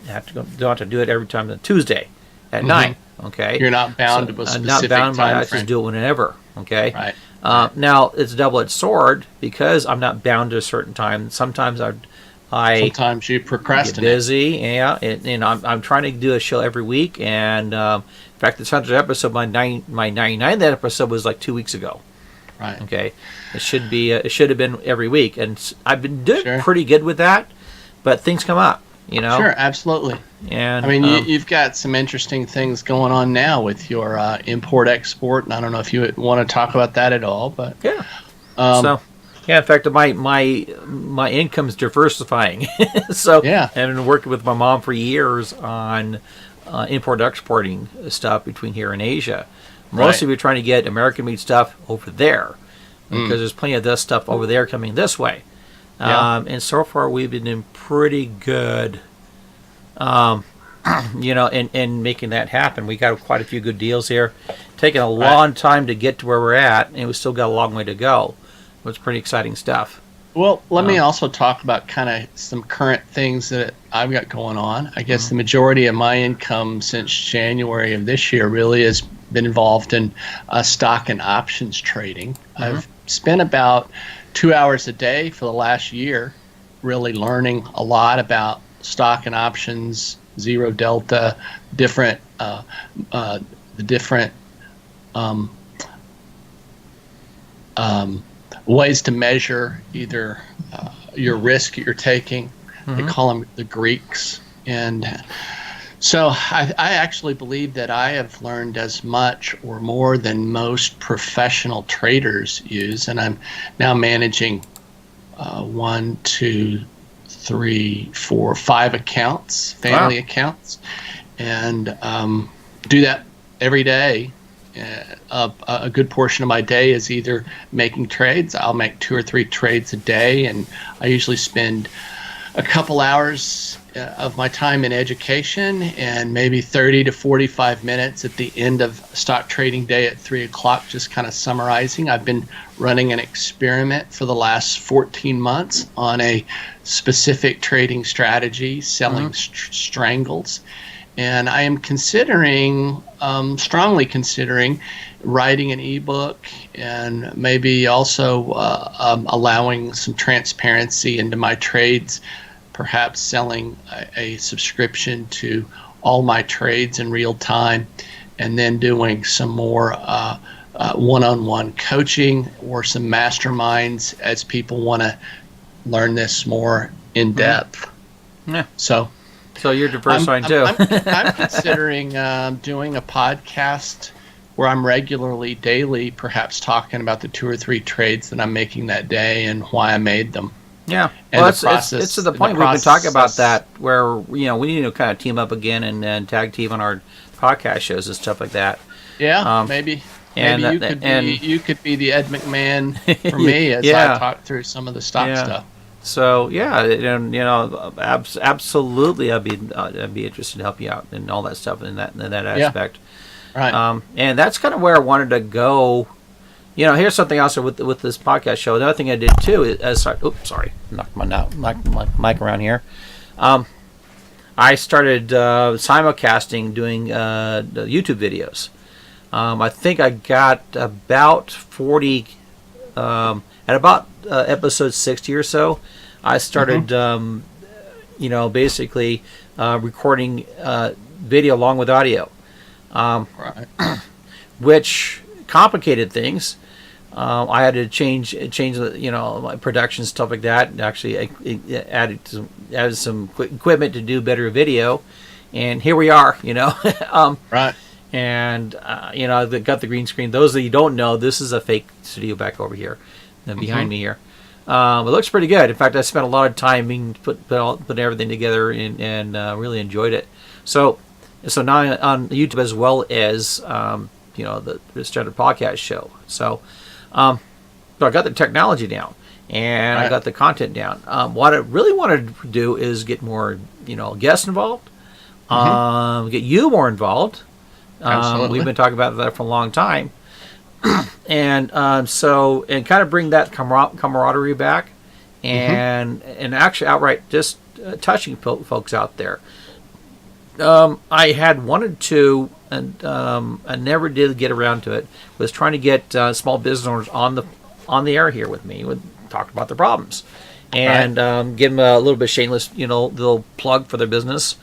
have to do it every time on Tuesday at 9. Okay. You're not bound to a specific not bound by. I frame. just do it whenever. Okay. Right. Now it's a double-edged sword because I'm not bound to a certain time. Sometimes sometimes you procrastinate. Get busy, yeah. And I'm trying to do a show every week. And in fact, this 100th episode, my 99th episode was like 2 weeks ago. Right. Okay. It should have been every week, and I've been doing Sure. pretty good with that. But things come up, you know. Sure, absolutely. And I mean, you've got some interesting things going on now with your import-export, and I don't know if you want to talk about that at all, but yeah. In fact, my income's diversifying. So yeah. I've been working with my mom for years on import-exporting stuff between here and Asia. Mostly we're trying to get American-made stuff over there because there's plenty of this stuff over there coming this way. Yeah. And so far we've been doing pretty good, in making that happen. We got quite a few good deals here. Taking a long time to get to where we're at, and we still got a long way to go. It's pretty exciting stuff. Well, let me also talk about kind of some current things that I've got going on. I guess the majority of my income since January of this year really has been involved in stock and options trading. I've spent about 2 hours a day for the last year really learning a lot about stock and options, zero delta, the different ways to measure either your risk you're taking. They call them the Greeks. And so I actually believe that I have learned as much or more than most professional traders use. And I'm now managing 1, 2, 3, 4, 5 accounts, family accounts, and do that every day. A good portion of my day is either making trades. I'll make 2 or 3 trades a day, and I usually spend a couple hours of my time in education and maybe 30 to 45 minutes at the end of stock trading day at 3 o'clock, just kind of summarizing. I've been running an experiment for the last 14 months on a specific trading strategy, selling strangles. And I am strongly considering writing an ebook and maybe also allowing some transparency into my trades, perhaps selling a subscription to all my trades in real time, and then doing some more one-on-one coaching or some masterminds as people want to learn this more in depth. Yeah. So you're diversifying too. I'm considering doing a podcast where I'm regularly, daily, perhaps talking about the 2 or 3 trades that I'm making that day and why I made them. Yeah, and well, it's to the point we've been talking about that, where we need to kind of team up again and tag team on our podcast shows and stuff like that. Yeah, maybe you could be the Ed McMahon for me as I talk through some of the stock stuff. So and absolutely, I'd be interested to help you out and all that stuff in that aspect. Right. And that's kind of where I wanted to go. Here's something else with this podcast show. Another thing I did too is knocked my mic around here. I started simulcasting, doing YouTube videos. I think I got about 40 at about episode 60 or so. I started basically recording video along with audio, which complicated things. I had to change my production, stuff like that, and actually I added some equipment to do better video, and here we are. Right. And I've got the green screen. Those that you don't know, this is a fake studio back over here, behind me here. It looks pretty good. In fact, I spent a lot of time putting everything together and really enjoyed it. So now on YouTube as well as the started podcast show. So I got the technology down and I got the content down. What I really wanted to do is get more guests involved, get you more involved. We've been talking about that for a long time. And kind of bring that camaraderie back and actually outright just touching folks out there. I had wanted to, and I never did get around to it. Was trying to get small business owners on the air here with me. Talk about their problems, and give them a little bit shameless, little plug for their business,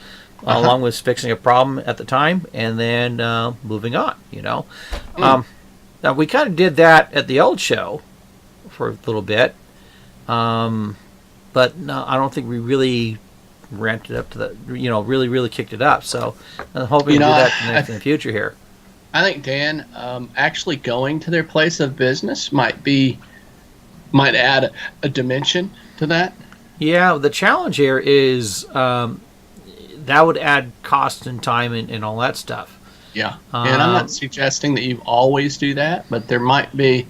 along with fixing a problem at the time, and then moving on. Now we kind of did that at the old show for a little bit, but no, I don't think we really ramped it up to the, really kicked it up. So I'm hoping to do that in the future here. I think, Dan, actually going to their place of business might add a dimension to that. Yeah, the challenge here is that would add cost and time and all that stuff. Yeah, and I'm not suggesting that you always do that, but there might be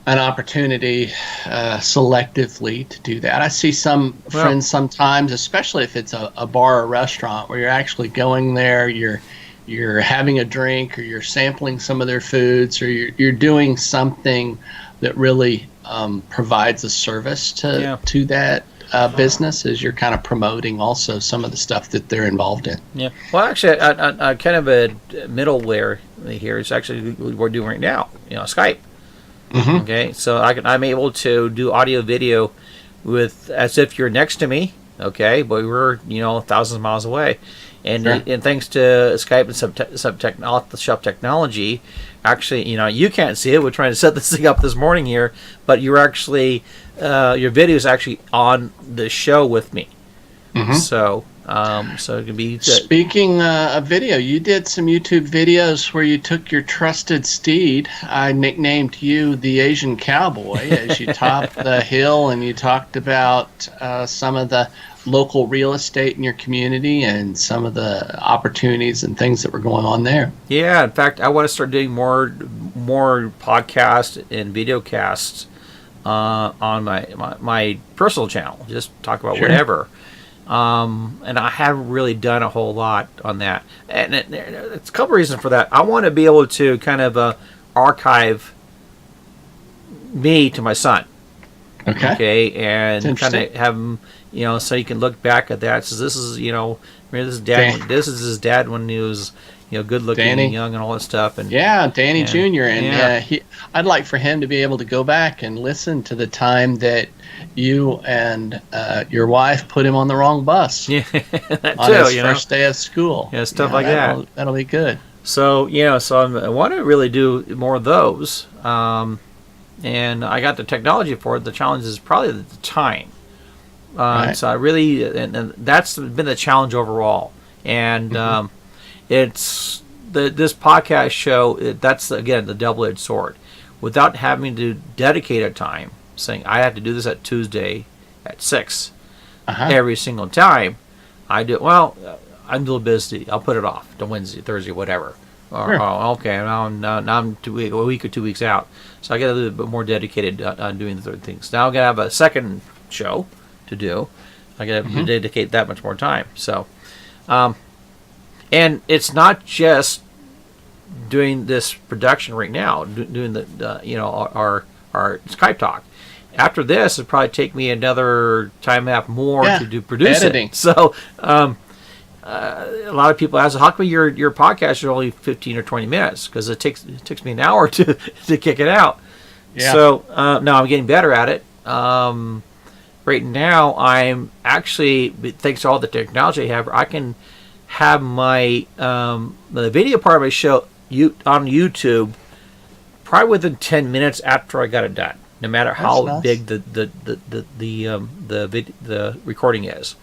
an opportunity selectively to do that. I see some friends sometimes, especially if it's a bar or restaurant, where you're actually going there, you're having a drink, or you're sampling some of their foods, or you're doing something that really provides a service to that business, as you're kind of promoting also some of the stuff that they're involved in. Yeah. Well, actually, I kind of a middleware here is actually what we're doing right now. Skype. Mm-hmm. Okay, so I'm able to do audio video with as if you're next to me. Okay, but we're thousands of miles away, and thanks to Skype and some off-the-shelf technology, actually you can't see it. We're trying to set this thing up this morning here, but you're actually your video is actually on the show with me. Mm-hmm. So it can be good. Speaking of video, you did some YouTube videos where you took your trusted steed. I nicknamed you the Asian Cowboy as you topped the hill, and you talked about some of the local real estate in your community and some of the opportunities and things that were going on there. Yeah, in fact, I want to start doing more podcasts and video casts on my personal channel. Just talk about whatever. And I haven't really done a whole lot on that. And it's a couple reasons for that. I want to be able to kind of archive me to my son. Okay, and kind of have him, so you can look back at that. So this is, this is dad. This is his dad when he was, good looking and young and all that stuff. And Danny Jr. And I'd like for him to be able to go back and listen to the time that you and your wife put him on the wrong bus. Yeah, that on his first day of school. Yeah, stuff like that. That'll be good. So I want to really do more of those. And I got the technology for it. The challenge is probably the time. So I really, and that's been the challenge overall. And it's this podcast show. That's again the double-edged sword. Without having to dedicate a time, saying I have to do this at Tuesday at 6 every single time, I do. Well, I'm a little busy. I'll put it off to Wednesday, Thursday, whatever. Or, okay, now I'm a week or 2 weeks out, so I get a little bit more dedicated on doing the third things. Now I'm gonna have a second show to do. I gotta dedicate that much more time. So, and it's not just doing this production right now, doing our Skype talk. After this, it'll probably take me another time and a half more to do editing. So. A lot of people ask, how come your podcast is only 15 or 20 minutes? Because it takes me an hour to kick it out. Yeah. So now I'm getting better at it. Right now, I'm actually, thanks to all the technology I have, I can have my the video part of my show on YouTube probably within 10 minutes after I got it done. No matter how big the recording is.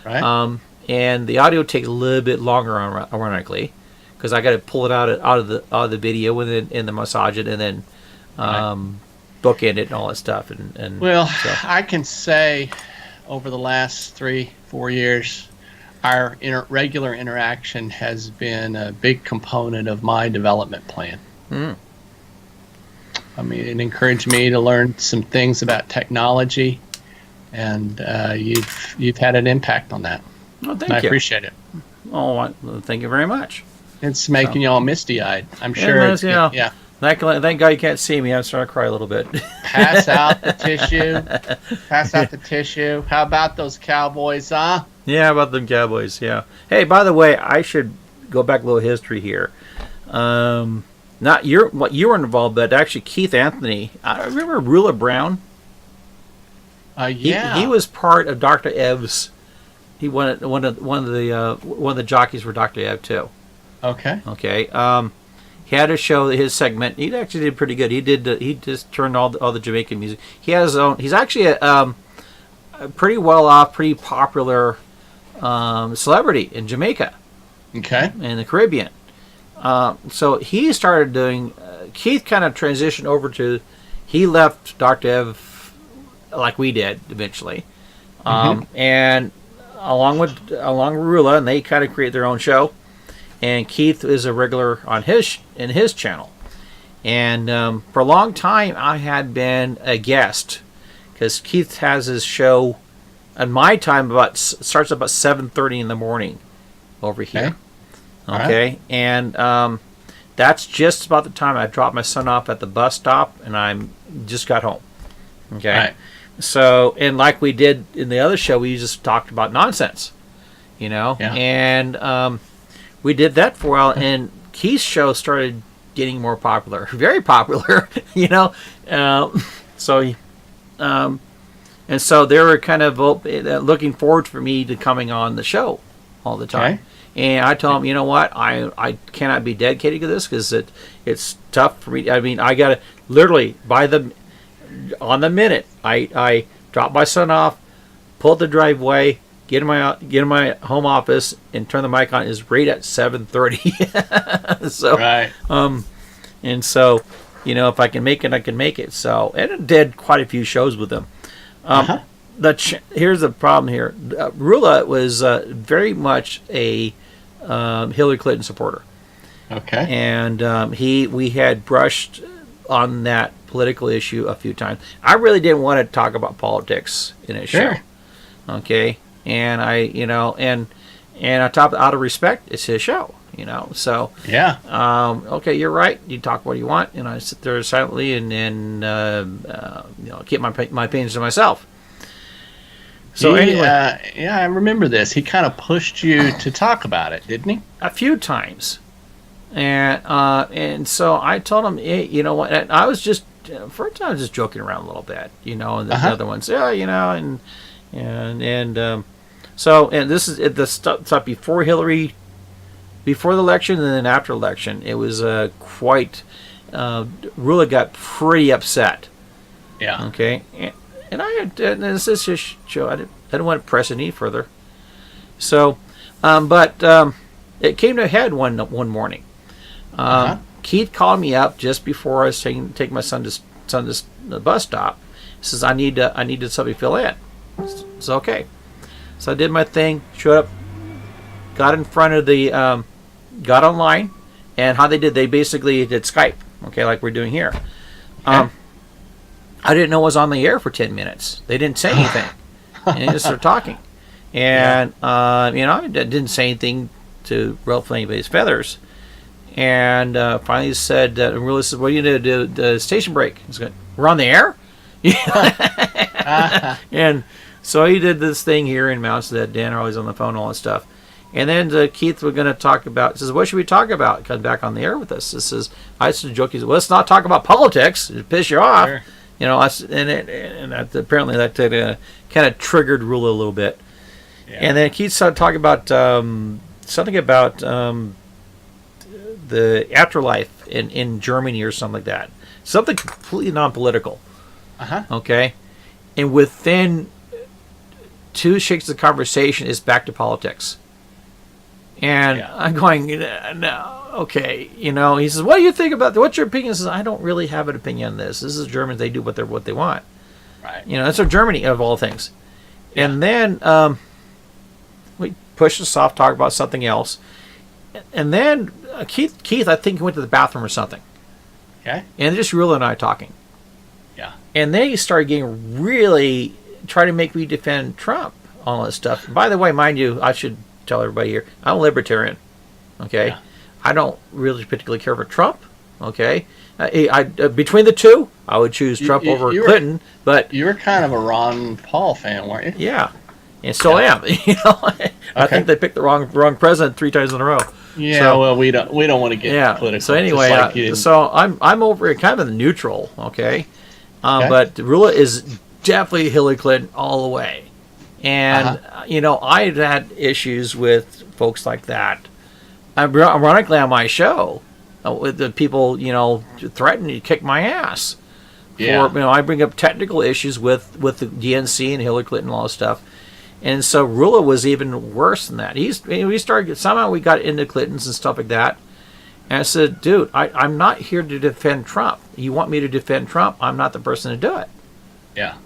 Right. And the audio takes a little bit longer, ironically, because I got to pull it out of the video and then massage it and then bookend it and all that stuff. And so. I can say over the last 3-4 years, our regular interaction has been a big component of my development plan. I mean, it encouraged me to learn some things about technology, and you've had an impact on that. Well, thank you. I appreciate it. Oh, thank you very much. It's making you all misty-eyed. I'm sure. Yeah. Thank God you can't see me. I'm starting to cry a little bit. Pass out the tissue. Pass out the tissue. How about those Cowboys, huh? Yeah, about them Cowboys. Yeah. Hey, by the way, I should go back a little history here. Not what you were involved, but actually Keith Anthony. I remember Rula Brown. Yeah. He was part of Dr. Ev's. He one of the jockeys for Dr. Ev too. Okay. Okay. He had a show. His segment. He actually did pretty good. He just turned all the Jamaican music. He has his own. He's actually a pretty well off, pretty popular celebrity in Jamaica. Okay. In the Caribbean. So he started doing. Keith kind of transitioned over to. He left Dr. Ev like we did eventually, and along with Rula, and they kind of create their own show. And Keith is a regular on his channel, and for a long time I had been a guest because Keith has his show at my time starts about 7:30 in the morning over here. Okay, right. And that's just about the time I dropped my son off at the bus stop, and I just got home. Okay, right. So and like we did in the other show, we just talked about nonsense, and. We did that for a while, and Keith's show started getting more popular, very popular, So, and so they were kind of looking forward for me to coming on the show all the time. Okay. And I told him, you know what, I cannot be dedicated to this because it's tough for me. I mean, I got to literally on the minute. I drop my son off, pull the driveway. Get in my home office and turn the mic on is right at 7:30. So, right. And so, if I can make it, I can make it. So, and I did quite a few shows with them. Here's the problem here. Rula was very much a Hillary Clinton supporter. Okay. And we had brushed on that political issue a few times. I really didn't want to talk about politics in his show. Okay. And and on top of out of respect, it's his show, So yeah. Okay, you're right. You talk what you want, and I sit there silently and keep my opinions to myself. So anyway, I remember this. He kind of pushed you to talk about it, didn't he? A few times, and so I told him, hey, you know what? And I was just first time I was just joking around a little bit, and the other ones, So, and this is the stuff before Hillary, before the election, and then after election. It was quite. Rula got pretty upset. Yeah. Okay. And this is his show. I didn't want to press any further. So, but it came to a head one morning. Keith called me up just before I was take my son to the bus stop. He says, I needed somebody to fill in. It's okay. So I did my thing, showed up, got in front of got online, and how they basically did Skype, okay, like we're doing here. Okay. I didn't know it was on the air for 10 minutes. They didn't say anything. And they just started talking. And, I didn't say anything to ruffle anybody's feathers. And finally said, really said, what are you going to do? The station break. He's going, we're on the air? And so he did this thing here and announced that Dan Harley's on the phone, all that stuff. And then Keith was going to talk about, says, what should we talk about? Come back on the air with us. This is, I said, joke, he said, well, let's not talk about politics. It'll piss you off. Sure. Apparently that kind of triggered Rula a little bit. Yeah. And then Keith started talking about something about the afterlife in Germany or something like that. Something completely non-political. Okay? And within 2 shakes of the conversation is back to politics. And I'm going, no, okay. He says, what do you think about that? What's your opinion? He says, I don't really have an opinion on this. This is Germans. They do what they want. Right. That's our Germany of all things. Yeah. And then we pushed us off, talk about something else. And then Keith, I think, went to the bathroom or something. Okay. And just Rula and I talking. Yeah. And then he started getting really trying to make me defend Trump, all this stuff. By the way, mind you, I should tell everybody here, I'm a libertarian. Okay. Yeah. I don't really particularly care for Trump. Okay. Between the two, I would choose Trump over Clinton. But you were kind of a Ron Paul fan, weren't you? Yeah, and still am. I think they picked the wrong president 3 times in a row. Yeah, so, well, we don't want to get political. So anyway, so I'm over kind of the neutral. Okay, but Rula is definitely Hillary Clinton all the way, and I've had issues with folks like that. Ironically, on my show, with the people threatening to kick my ass. Yeah. I bring up technical issues with the DNC and Hillary Clinton and all this stuff. And so Rula was even worse than that. Somehow we got into Clintons and stuff like that. And I said, dude, I'm not here to defend Trump. You want me to defend Trump? I'm not the person to do it. Yeah.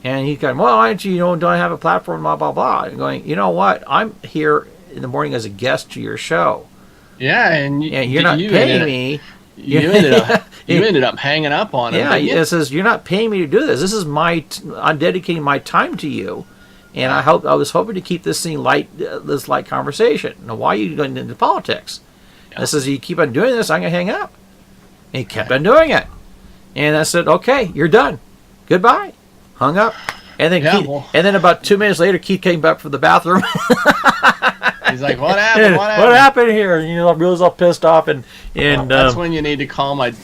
And he's going, well, why don't you, don't I have a platform, blah, blah, blah. And going, you know what? I'm here in the morning as a guest to your show. Yeah, and you're not paying me. You ended up hanging up on him. Yeah, it says you're not paying me to do this. This is I'm dedicating my time to you, and I was hoping to keep this thing light, this light conversation. Now, why are you going into politics? Yeah. It says you keep on doing this, I'm gonna hang up. And he kept on doing it, and I said, okay, you're done, goodbye. Hung up, and then and then about 2 minutes later, Keith came back from the bathroom. He's like, what happened? What happened here? And I was all pissed off, and that's when you need to call let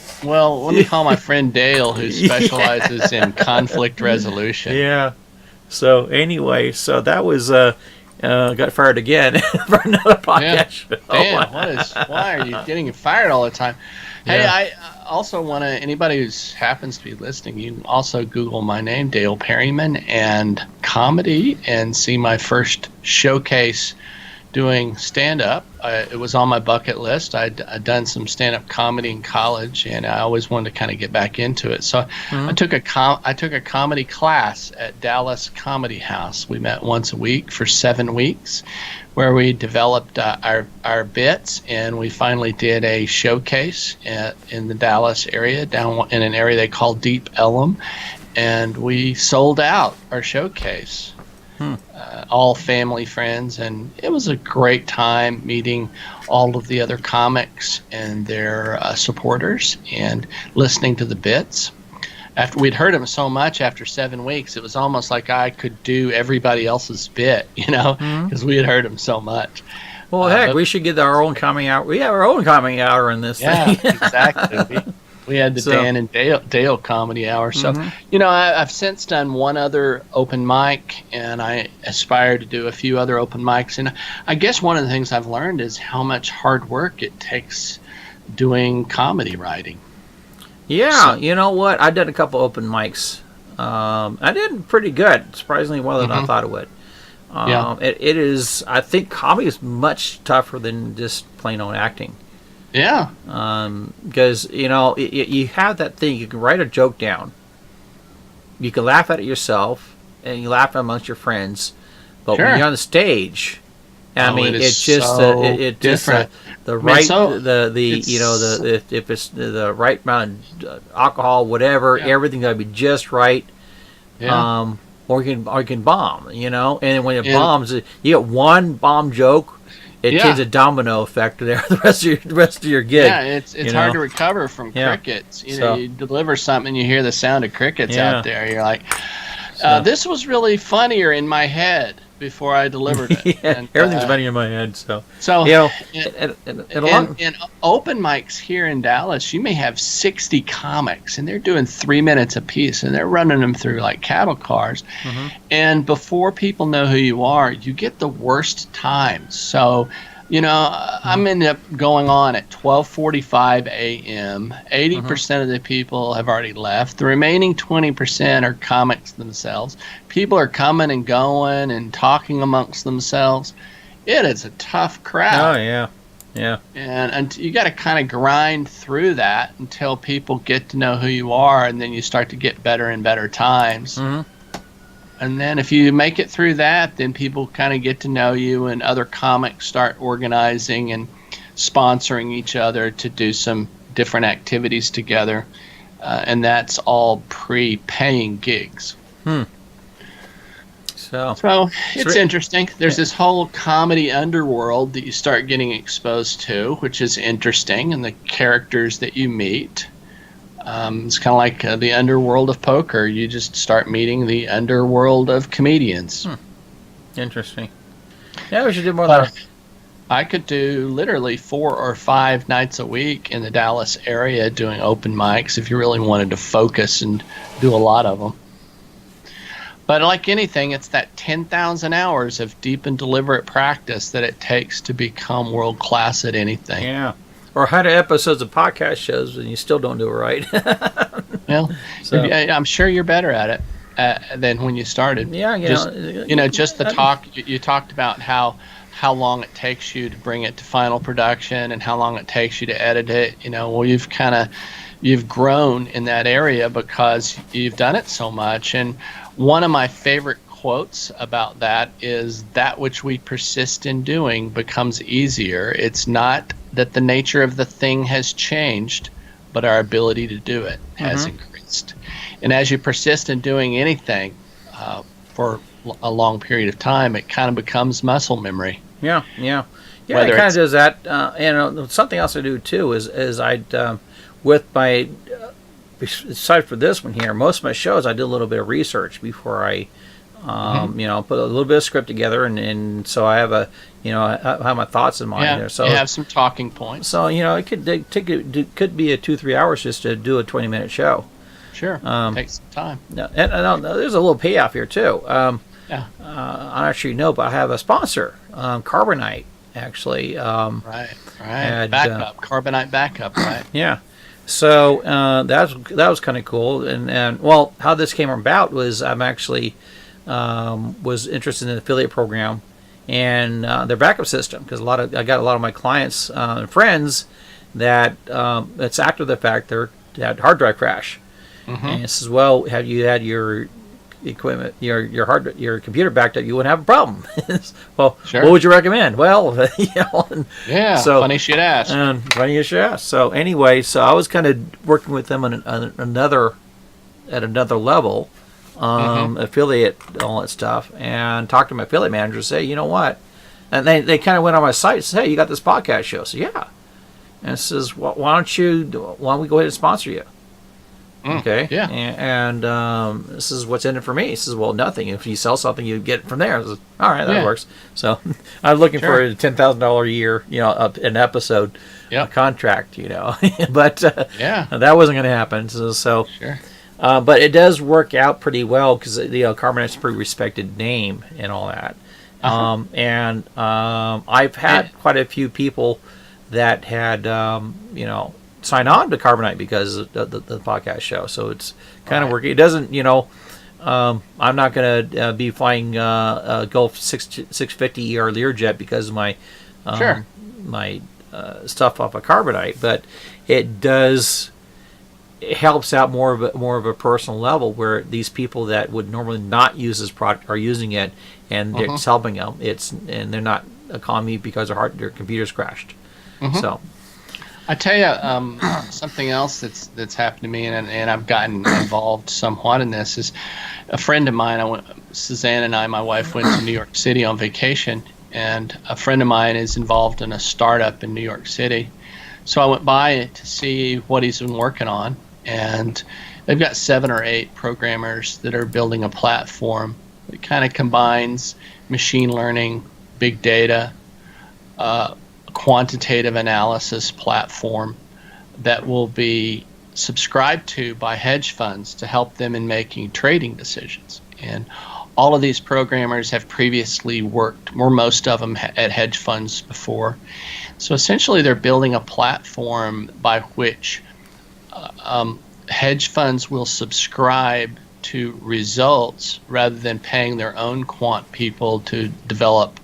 me call my friend Dale, who specializes in conflict resolution. Yeah. So anyway, that was got fired again for another podcast show. Damn, why are you getting fired all the time? Hey, I also want to, anybody who happens to be listening, you can also Google my name, Dale Perryman, and comedy, and see my first showcase doing stand-up. It was on my bucket list. I'd done some stand-up comedy in college, and I always wanted to kind of get back into it. So I took a comedy class at Dallas Comedy House. We met once a week for 7 weeks, where we developed our bits, and we finally did a showcase in the Dallas area, down in an area they call Deep Ellum, and we sold out our showcase. All family friends, and it was a great time meeting all of the other comics and their supporters and listening to the bits. After we'd heard them so much after 7 weeks, it was almost like I could do everybody else's bit, because we had heard them so much. Well, heck, we should get our own coming out. We have our own coming hour in this thing. Yeah, exactly. We had the Dan and Dale comedy hour. So, I've since done one other open mic, and I aspire to do a few other open mics. And I guess one of the things I've learned is how much hard work it takes doing comedy writing. Yeah, you know what? I did a couple open mics. I did pretty good, surprisingly well than I thought it would. It is, I think comedy is much tougher than just plain old acting. Yeah. Because, you have that thing, you can write a joke down, you can laugh at it yourself, and you laugh amongst your friends, but when you're on the stage, it's just different. If it's the right amount of alcohol, whatever, everything's got to be just right. Yeah. Or you can bomb, and when it bombs, you get one bomb joke. It takes a domino effect there the rest of your gig. Yeah, it's hard to recover from crickets. You deliver something and you hear the sound of crickets out there. You're like, this was really funnier in my head before I delivered it. And, everything's funny in my head. So in open mics here in Dallas, you may have 60 comics, and they're doing 3 minutes a piece, and they're running them through like cattle cars. And before people know who you are, you get the worst times. So, I'm ended up going on at 12:45 a.m. 80% of the people have already left. The remaining 20% are comics themselves. People are coming and going and talking amongst themselves. It is a tough crowd. Oh, yeah. Yeah. And you got to kind of grind through that until people get to know who you are, and then you start to get better and better times. And then if you make it through that, then people kind of get to know you, and other comics start organizing and sponsoring each other to do some different activities together. And that's all pre-paying gigs. So it's interesting. There's this whole comedy underworld that you start getting exposed to, which is interesting, and the characters that you meet. It's kind of like the underworld of poker. You just start meeting the underworld of comedians. Interesting. Yeah, we should do more of that. I could do literally 4 or 5 nights a week in the Dallas area doing open mics if you really wanted to focus and do a lot of them. But like anything, it's that 10,000 hours of deep and deliberate practice that it takes to become world class at anything. Yeah. Or 100 episodes of podcast shows and you still don't do it right. Well, So- I'm sure you're better at it than when you started. Yeah, Just the talk. You talked about how long it takes you to bring it to final production and how long it takes you to edit it. Well, you've grown in that area because you've done it so much. And one of my favorite quotes about that is, that which we persist in doing becomes easier. It's not that the nature of the thing has changed, but our ability to do it has increased. And as you persist in doing anything for a long period of time, it kind of becomes muscle memory. Yeah. It kind of does that. And something else I do too is I'd with my aside for this one here, most of my shows I did a little bit of research before I put a little bit of script together, and so I have I have my thoughts in mind there. So you have some talking points. So it could could be a 2-3 hours just to do a 20-minute show. Sure, takes some time. And there's a little payoff here too. I'm not sure you know, but I have a sponsor, Carbonite, actually. Right. Backup, Carbonite backup, right? Yeah. So that was kind of cool, and well, how this came about was I'm actually was interested in the affiliate program and their backup system, because I got a lot of my clients and friends that it's after the fact they had hard drive crash, and it says, well, have you had your equipment, your computer backed up, you wouldn't have a problem. Well, sure. What would you recommend? Well, so funny you should ask. Funny you should ask. So anyway, so I was kind of working with them on another level, affiliate, all that stuff, and talked to my affiliate manager, say, you know what, and they kind of went on my site and said, hey, you got this podcast show? So yeah, and it says, well, why don't we go ahead and sponsor you? Okay. Yeah. And this is what's in it for me. He says, well, nothing. If you sell something, you get it from there. I says, all right, that works. So I'm looking for a $10,000 a year, an episode contract, but that wasn't going to happen. So sure. But it does work out pretty well because Carbonite's a pretty respected name and all that. And I've had quite a few people that had sign on to Carbonite because of the podcast show. So it's kind of working. It doesn't, I'm not going to be flying Gulf 650 or Learjet because of my my stuff off of Carbonite, but it helps out more of a personal level where these people that would normally not use this product are using it, and it's helping them. And they're not calling me because their computer's crashed. So. I tell you, something else that's happened to me, and I've gotten involved somewhat in this, is a friend of mine. Suzanne and I, my wife, went to New York City on vacation, and a friend of mine is involved in a startup in New York City. So I went by to see what he's been working on, and they've got 7 or 8 programmers that are building a platform that kind of combines machine learning, big data, quantitative analysis platform that will be subscribed to by hedge funds to help them in making trading decisions. And all of these programmers have previously worked, or most of them, at hedge funds before. So essentially they're building a platform by which hedge funds will subscribe to results rather than paying their own quant people to develop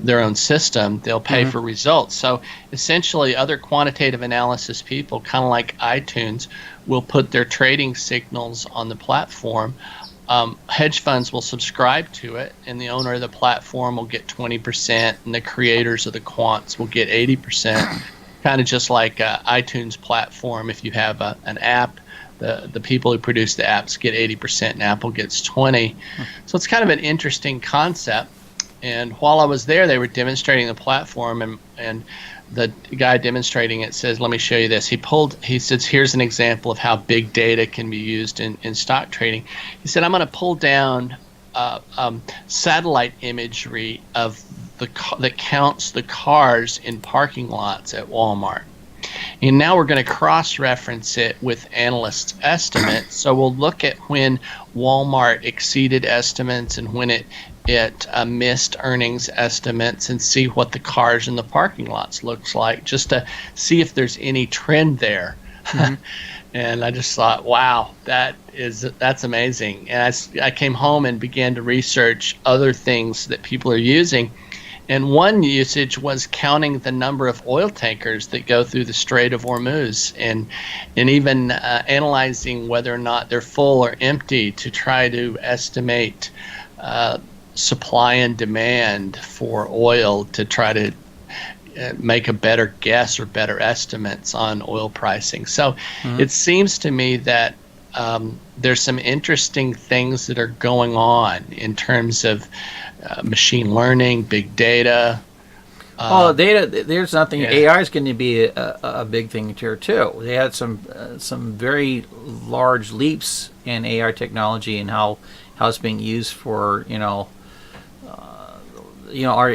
their own system. They'll pay for results. So essentially other quantitative analysis people, kind of like iTunes, will put their trading signals on the platform. Hedge funds will subscribe to it, and the owner of the platform will get 20%, and the creators of the quants will get 80%. Kind of just like iTunes platform. If you have an app, the people who produce the apps get 80% and Apple gets 20%. So it's kind of an interesting concept. And while I was there, they were demonstrating the platform, and the guy demonstrating it says, "Let me show you this." He says, "Here's an example of how big data can be used in stock trading." He said, "I'm going to pull down satellite imagery of that counts the cars in parking lots at Walmart. And now we're going to cross-reference it with analysts' estimates. So we'll look at when Walmart exceeded estimates and when it missed earnings estimates, and see what the cars in the parking lots looks like, just to see if there's any trend there." Mm-hmm. And I just thought, wow, that's amazing. And I came home and began to research other things that people are using. And one usage was counting the number of oil tankers that go through the Strait of Hormuz, and even analyzing whether or not they're full or empty to try to estimate supply and demand for oil, to try to make a better guess or better estimates on oil pricing. So it seems to me that there's some interesting things that are going on in terms of machine learning, big data. Data. There's nothing. Yeah. AI is going to be a big thing here too. They had some very large leaps in AI technology and how it's being used for our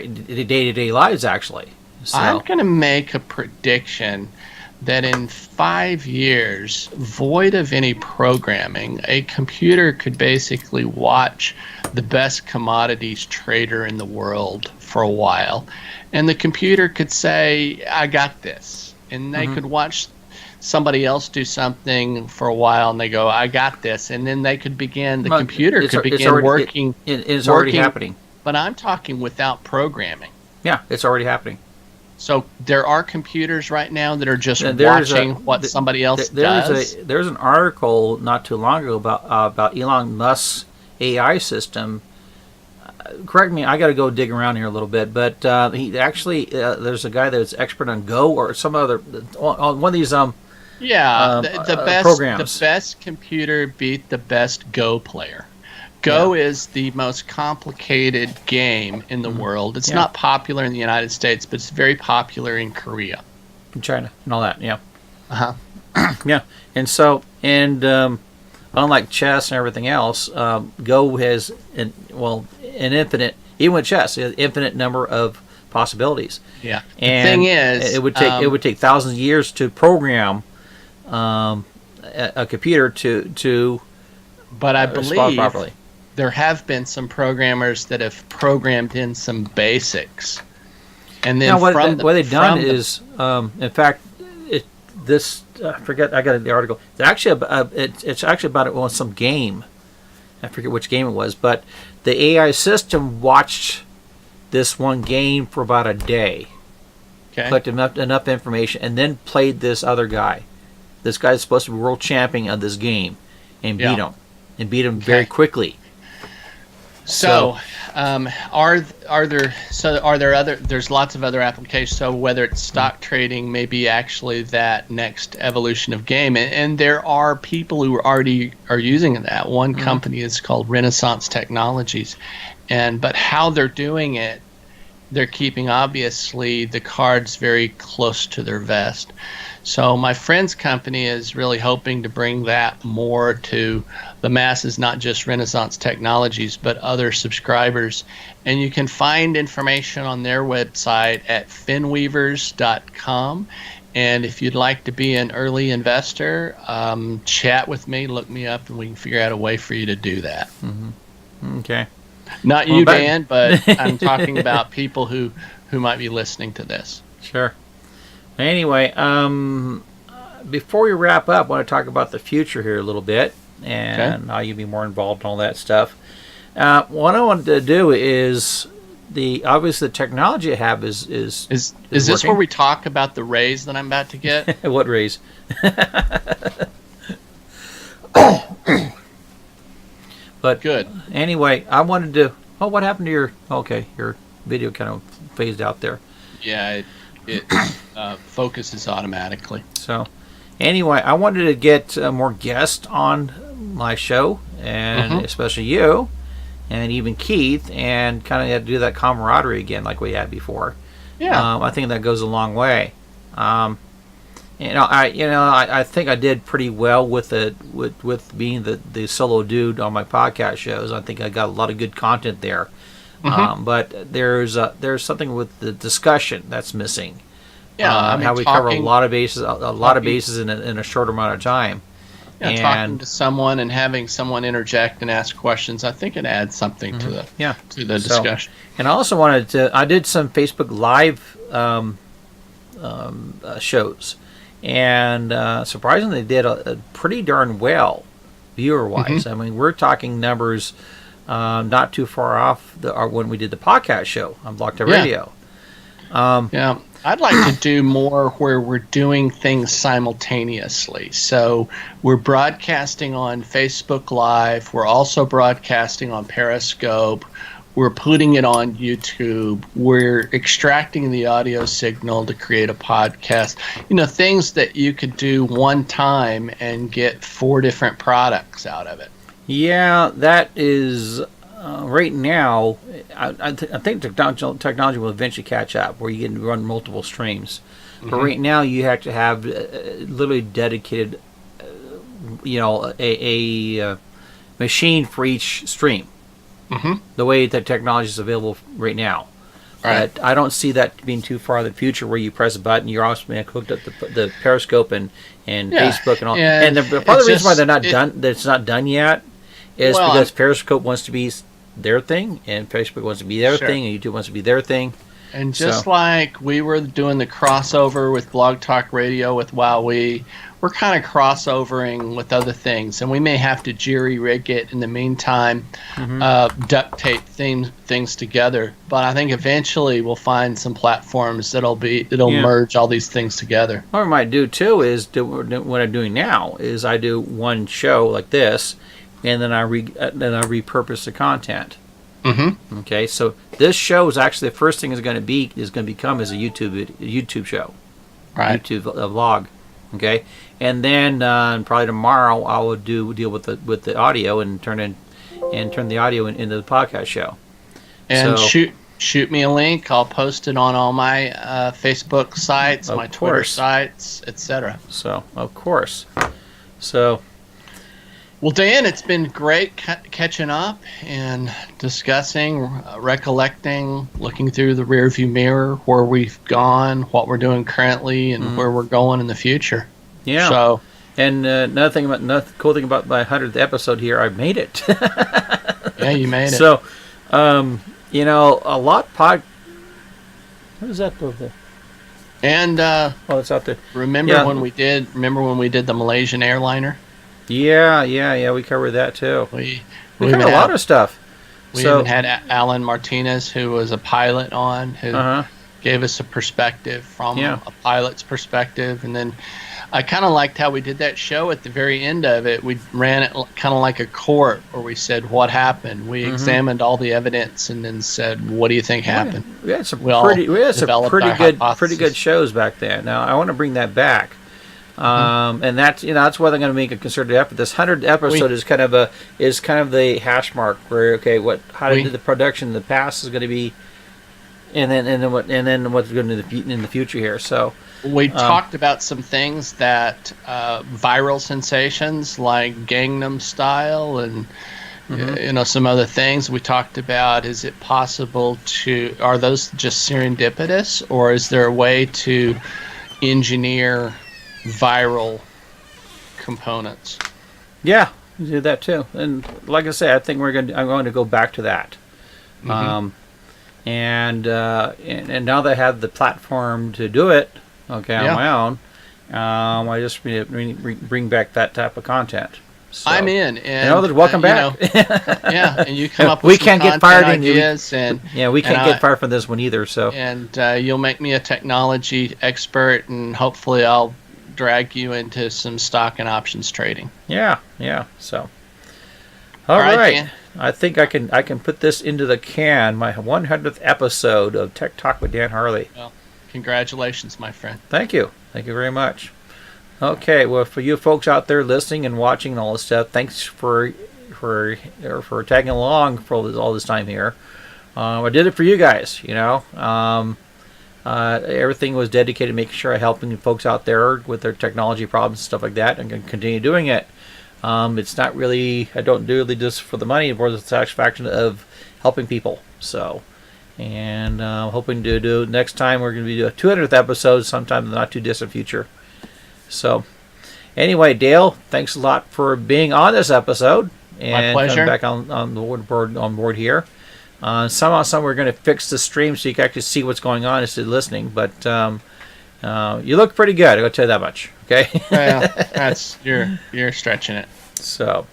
day-to-day lives actually. So. I'm going to make a prediction that in 5 years, void of any programming, a computer could basically watch the best commodities trader in the world for a while, and the computer could say, "I got this," and they could watch somebody else do something for a while, and they go, "I got this," and then they could begin. The computer could begin working. It's already happening. But I'm talking without programming. Yeah, it's already happening. So there are computers right now that are just watching what somebody else does. There's an article not too long ago about Elon Musk's AI system. Correct me, I got to go dig around here a little bit, but he actually there's a guy that's expert on Go or some other on one of these the best computer beat the best Go player. Go is the most complicated game in the world. It's not popular in the United States, but it's very popular in Korea. In China and all that, yeah. Uh-huh. Yeah. And so, unlike chess and everything else, Go has, an infinite, even with chess, an infinite number of possibilities. Yeah. And the thing is, it would take thousands of years to program a computer to but I respond believe properly. There have been some programmers that have programmed in some basics, and then what they've done is, in fact, I forget. I got the article. It's actually about some game. I forget which game it was, but the AI system watched this one game for about a day, collected enough information, and then played this other guy. This guy's supposed to be world champion of this game, and beat him very quickly. So, are there other? There's lots of other applications. So whether it's stock trading, maybe actually that next evolution of game, and there are people who already are using that. One company is called Renaissance Technologies, but how they're doing it, they're keeping obviously the cards very close to their vest. So my friend's company is really hoping to bring that more to the masses, not just Renaissance Technologies, but other subscribers. And you can find information on their website at finweavers.com. And if you'd like to be an early investor, chat with me, look me up, and we can figure out a way for you to do that. Mm-hmm. Okay. Not you, Dan, but I'm talking about people who might be listening to this. Sure. Anyway, before we wrap up, I want to talk about the future here a little bit and how you'll be more involved in all that stuff. What I wanted to do is obviously the technology I have is this where we talk about the raise that I'm about to get? What raise? But good. Anyway, I wanted to. Oh, what happened to your? Okay, your video kind of phased out there. Yeah, it focuses automatically. So, anyway, I wanted to get more guests on my show, and especially you. and even Keith, and kind of had to do that camaraderie again like we had before. Yeah. I think that goes a long way. I think I did pretty well with being the solo dude on my podcast shows. I think I got a lot of good content there. But there's something with the discussion that's missing. Yeah, how we cover a lot of bases in a short amount of time. Yeah, and talking to someone and having someone interject and ask questions, I think it adds something to the discussion. And I also I did some Facebook Live shows, and surprisingly, they did a pretty darn well, viewer-wise. I mean, we're talking numbers not too far off when we did the podcast show on Block to Radio. I'd like to do more where we're doing things simultaneously. So we're broadcasting on Facebook Live. We're also broadcasting on Periscope. We're putting it on YouTube. We're extracting the audio signal to create a podcast. Things that you could do one time and get 4 different products out of it. Yeah, that is right now. I think technology will eventually catch up where you can run multiple streams. But right now, you have to have literally dedicated, a machine for each stream. The way that technology is available right now. Right. But I don't see that being too far in the future where you press a button, you're also hooked up the Periscope and Facebook and all. And the part of the reason why they're not done, that it's not done yet, is because Periscope wants to be their thing, and Facebook wants to be their thing, and YouTube wants to be their thing. And just like we were doing the crossover with Blog Talk Radio with Wowee, we're kind of crossovering with other things, and we may have to jury-rig it in the meantime, duct tape things together. But I think eventually we'll find some platforms that'll merge all these things together. What we might do too is what I'm doing now is I do one show like this, and then I repurpose the content. Okay, so this show is actually the first thing is going to become is a YouTube show, right? YouTube vlog. Okay, and then probably tomorrow I will deal with the audio and turn the audio into the podcast show. And shoot me a link. I'll post it on all my Facebook sites, my Twitter sites, etc. So of course, so. Well, Dan, it's been great catching up and discussing, recollecting, looking through the rearview mirror, where we've gone, what we're doing currently, and where we're going in the future. Yeah. So, and another cool thing about my 100th episode here, I made it. Yeah, you made it. So, a lot What is that over there? And it's out there. Remember when we did the Malaysian airliner? Yeah, we covered that too. We covered a lot of stuff. We even had Alan Martinez, who was a pilot on, who gave us a perspective from a pilot's perspective. And then I kind of liked how we did that show at the very end of it. We ran it kind of like a court, where we said what happened. We examined all the evidence and then said, what do you think happened? We had some pretty good shows back then. Now I want to bring that back. And that's why they're going to make a concerted effort. This 100th episode is kind of the hash mark where how did the production in the past is going to be, and then what's going to be in the future here. So we talked about some things that viral sensations like Gangnam Style and some other things. We talked about, is it possible are those just serendipitous, or is there a way to engineer viral components? Yeah, we do that too. And like I say, I think I'm going to go back to that. And now that I have the platform to do it, on my own, I just bring back that type of content. So, I'm in, and welcome back. And you come up with we can't get fired ideas, we can't get fired from this one either. So, and you'll make me a technology expert, and hopefully I'll drag you into some stock and options trading. Yeah. So, all right. I think I can put this into the can. My 100th episode of Tech Talk with Dan Harley. Well, congratulations, my friend. Thank you very much. Okay, well, for you folks out there listening and watching and all this stuff, thanks for for tagging along for all this time here. I did it for you guys. Everything was dedicated to making sure I'm helping folks out there with their technology problems and stuff like that, and going to continue doing it. It's not really, I don't do really just for the money, for the satisfaction of helping people. So, and hoping to do next time we're going to be doing a 200th episode sometime in the not too distant future. So, anyway, Dale, thanks a lot for being on this episode and My pleasure. coming back on board here. Somehow we're going to fix the stream so you can actually see what's going on instead of listening. But you look pretty good. I'll tell you that much. Okay. Well, that's you're stretching it. So,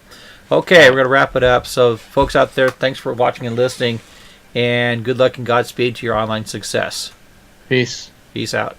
okay, we're going to wrap it up. So, folks out there, thanks for watching and listening, and good luck and Godspeed to your online success. Peace. Peace out.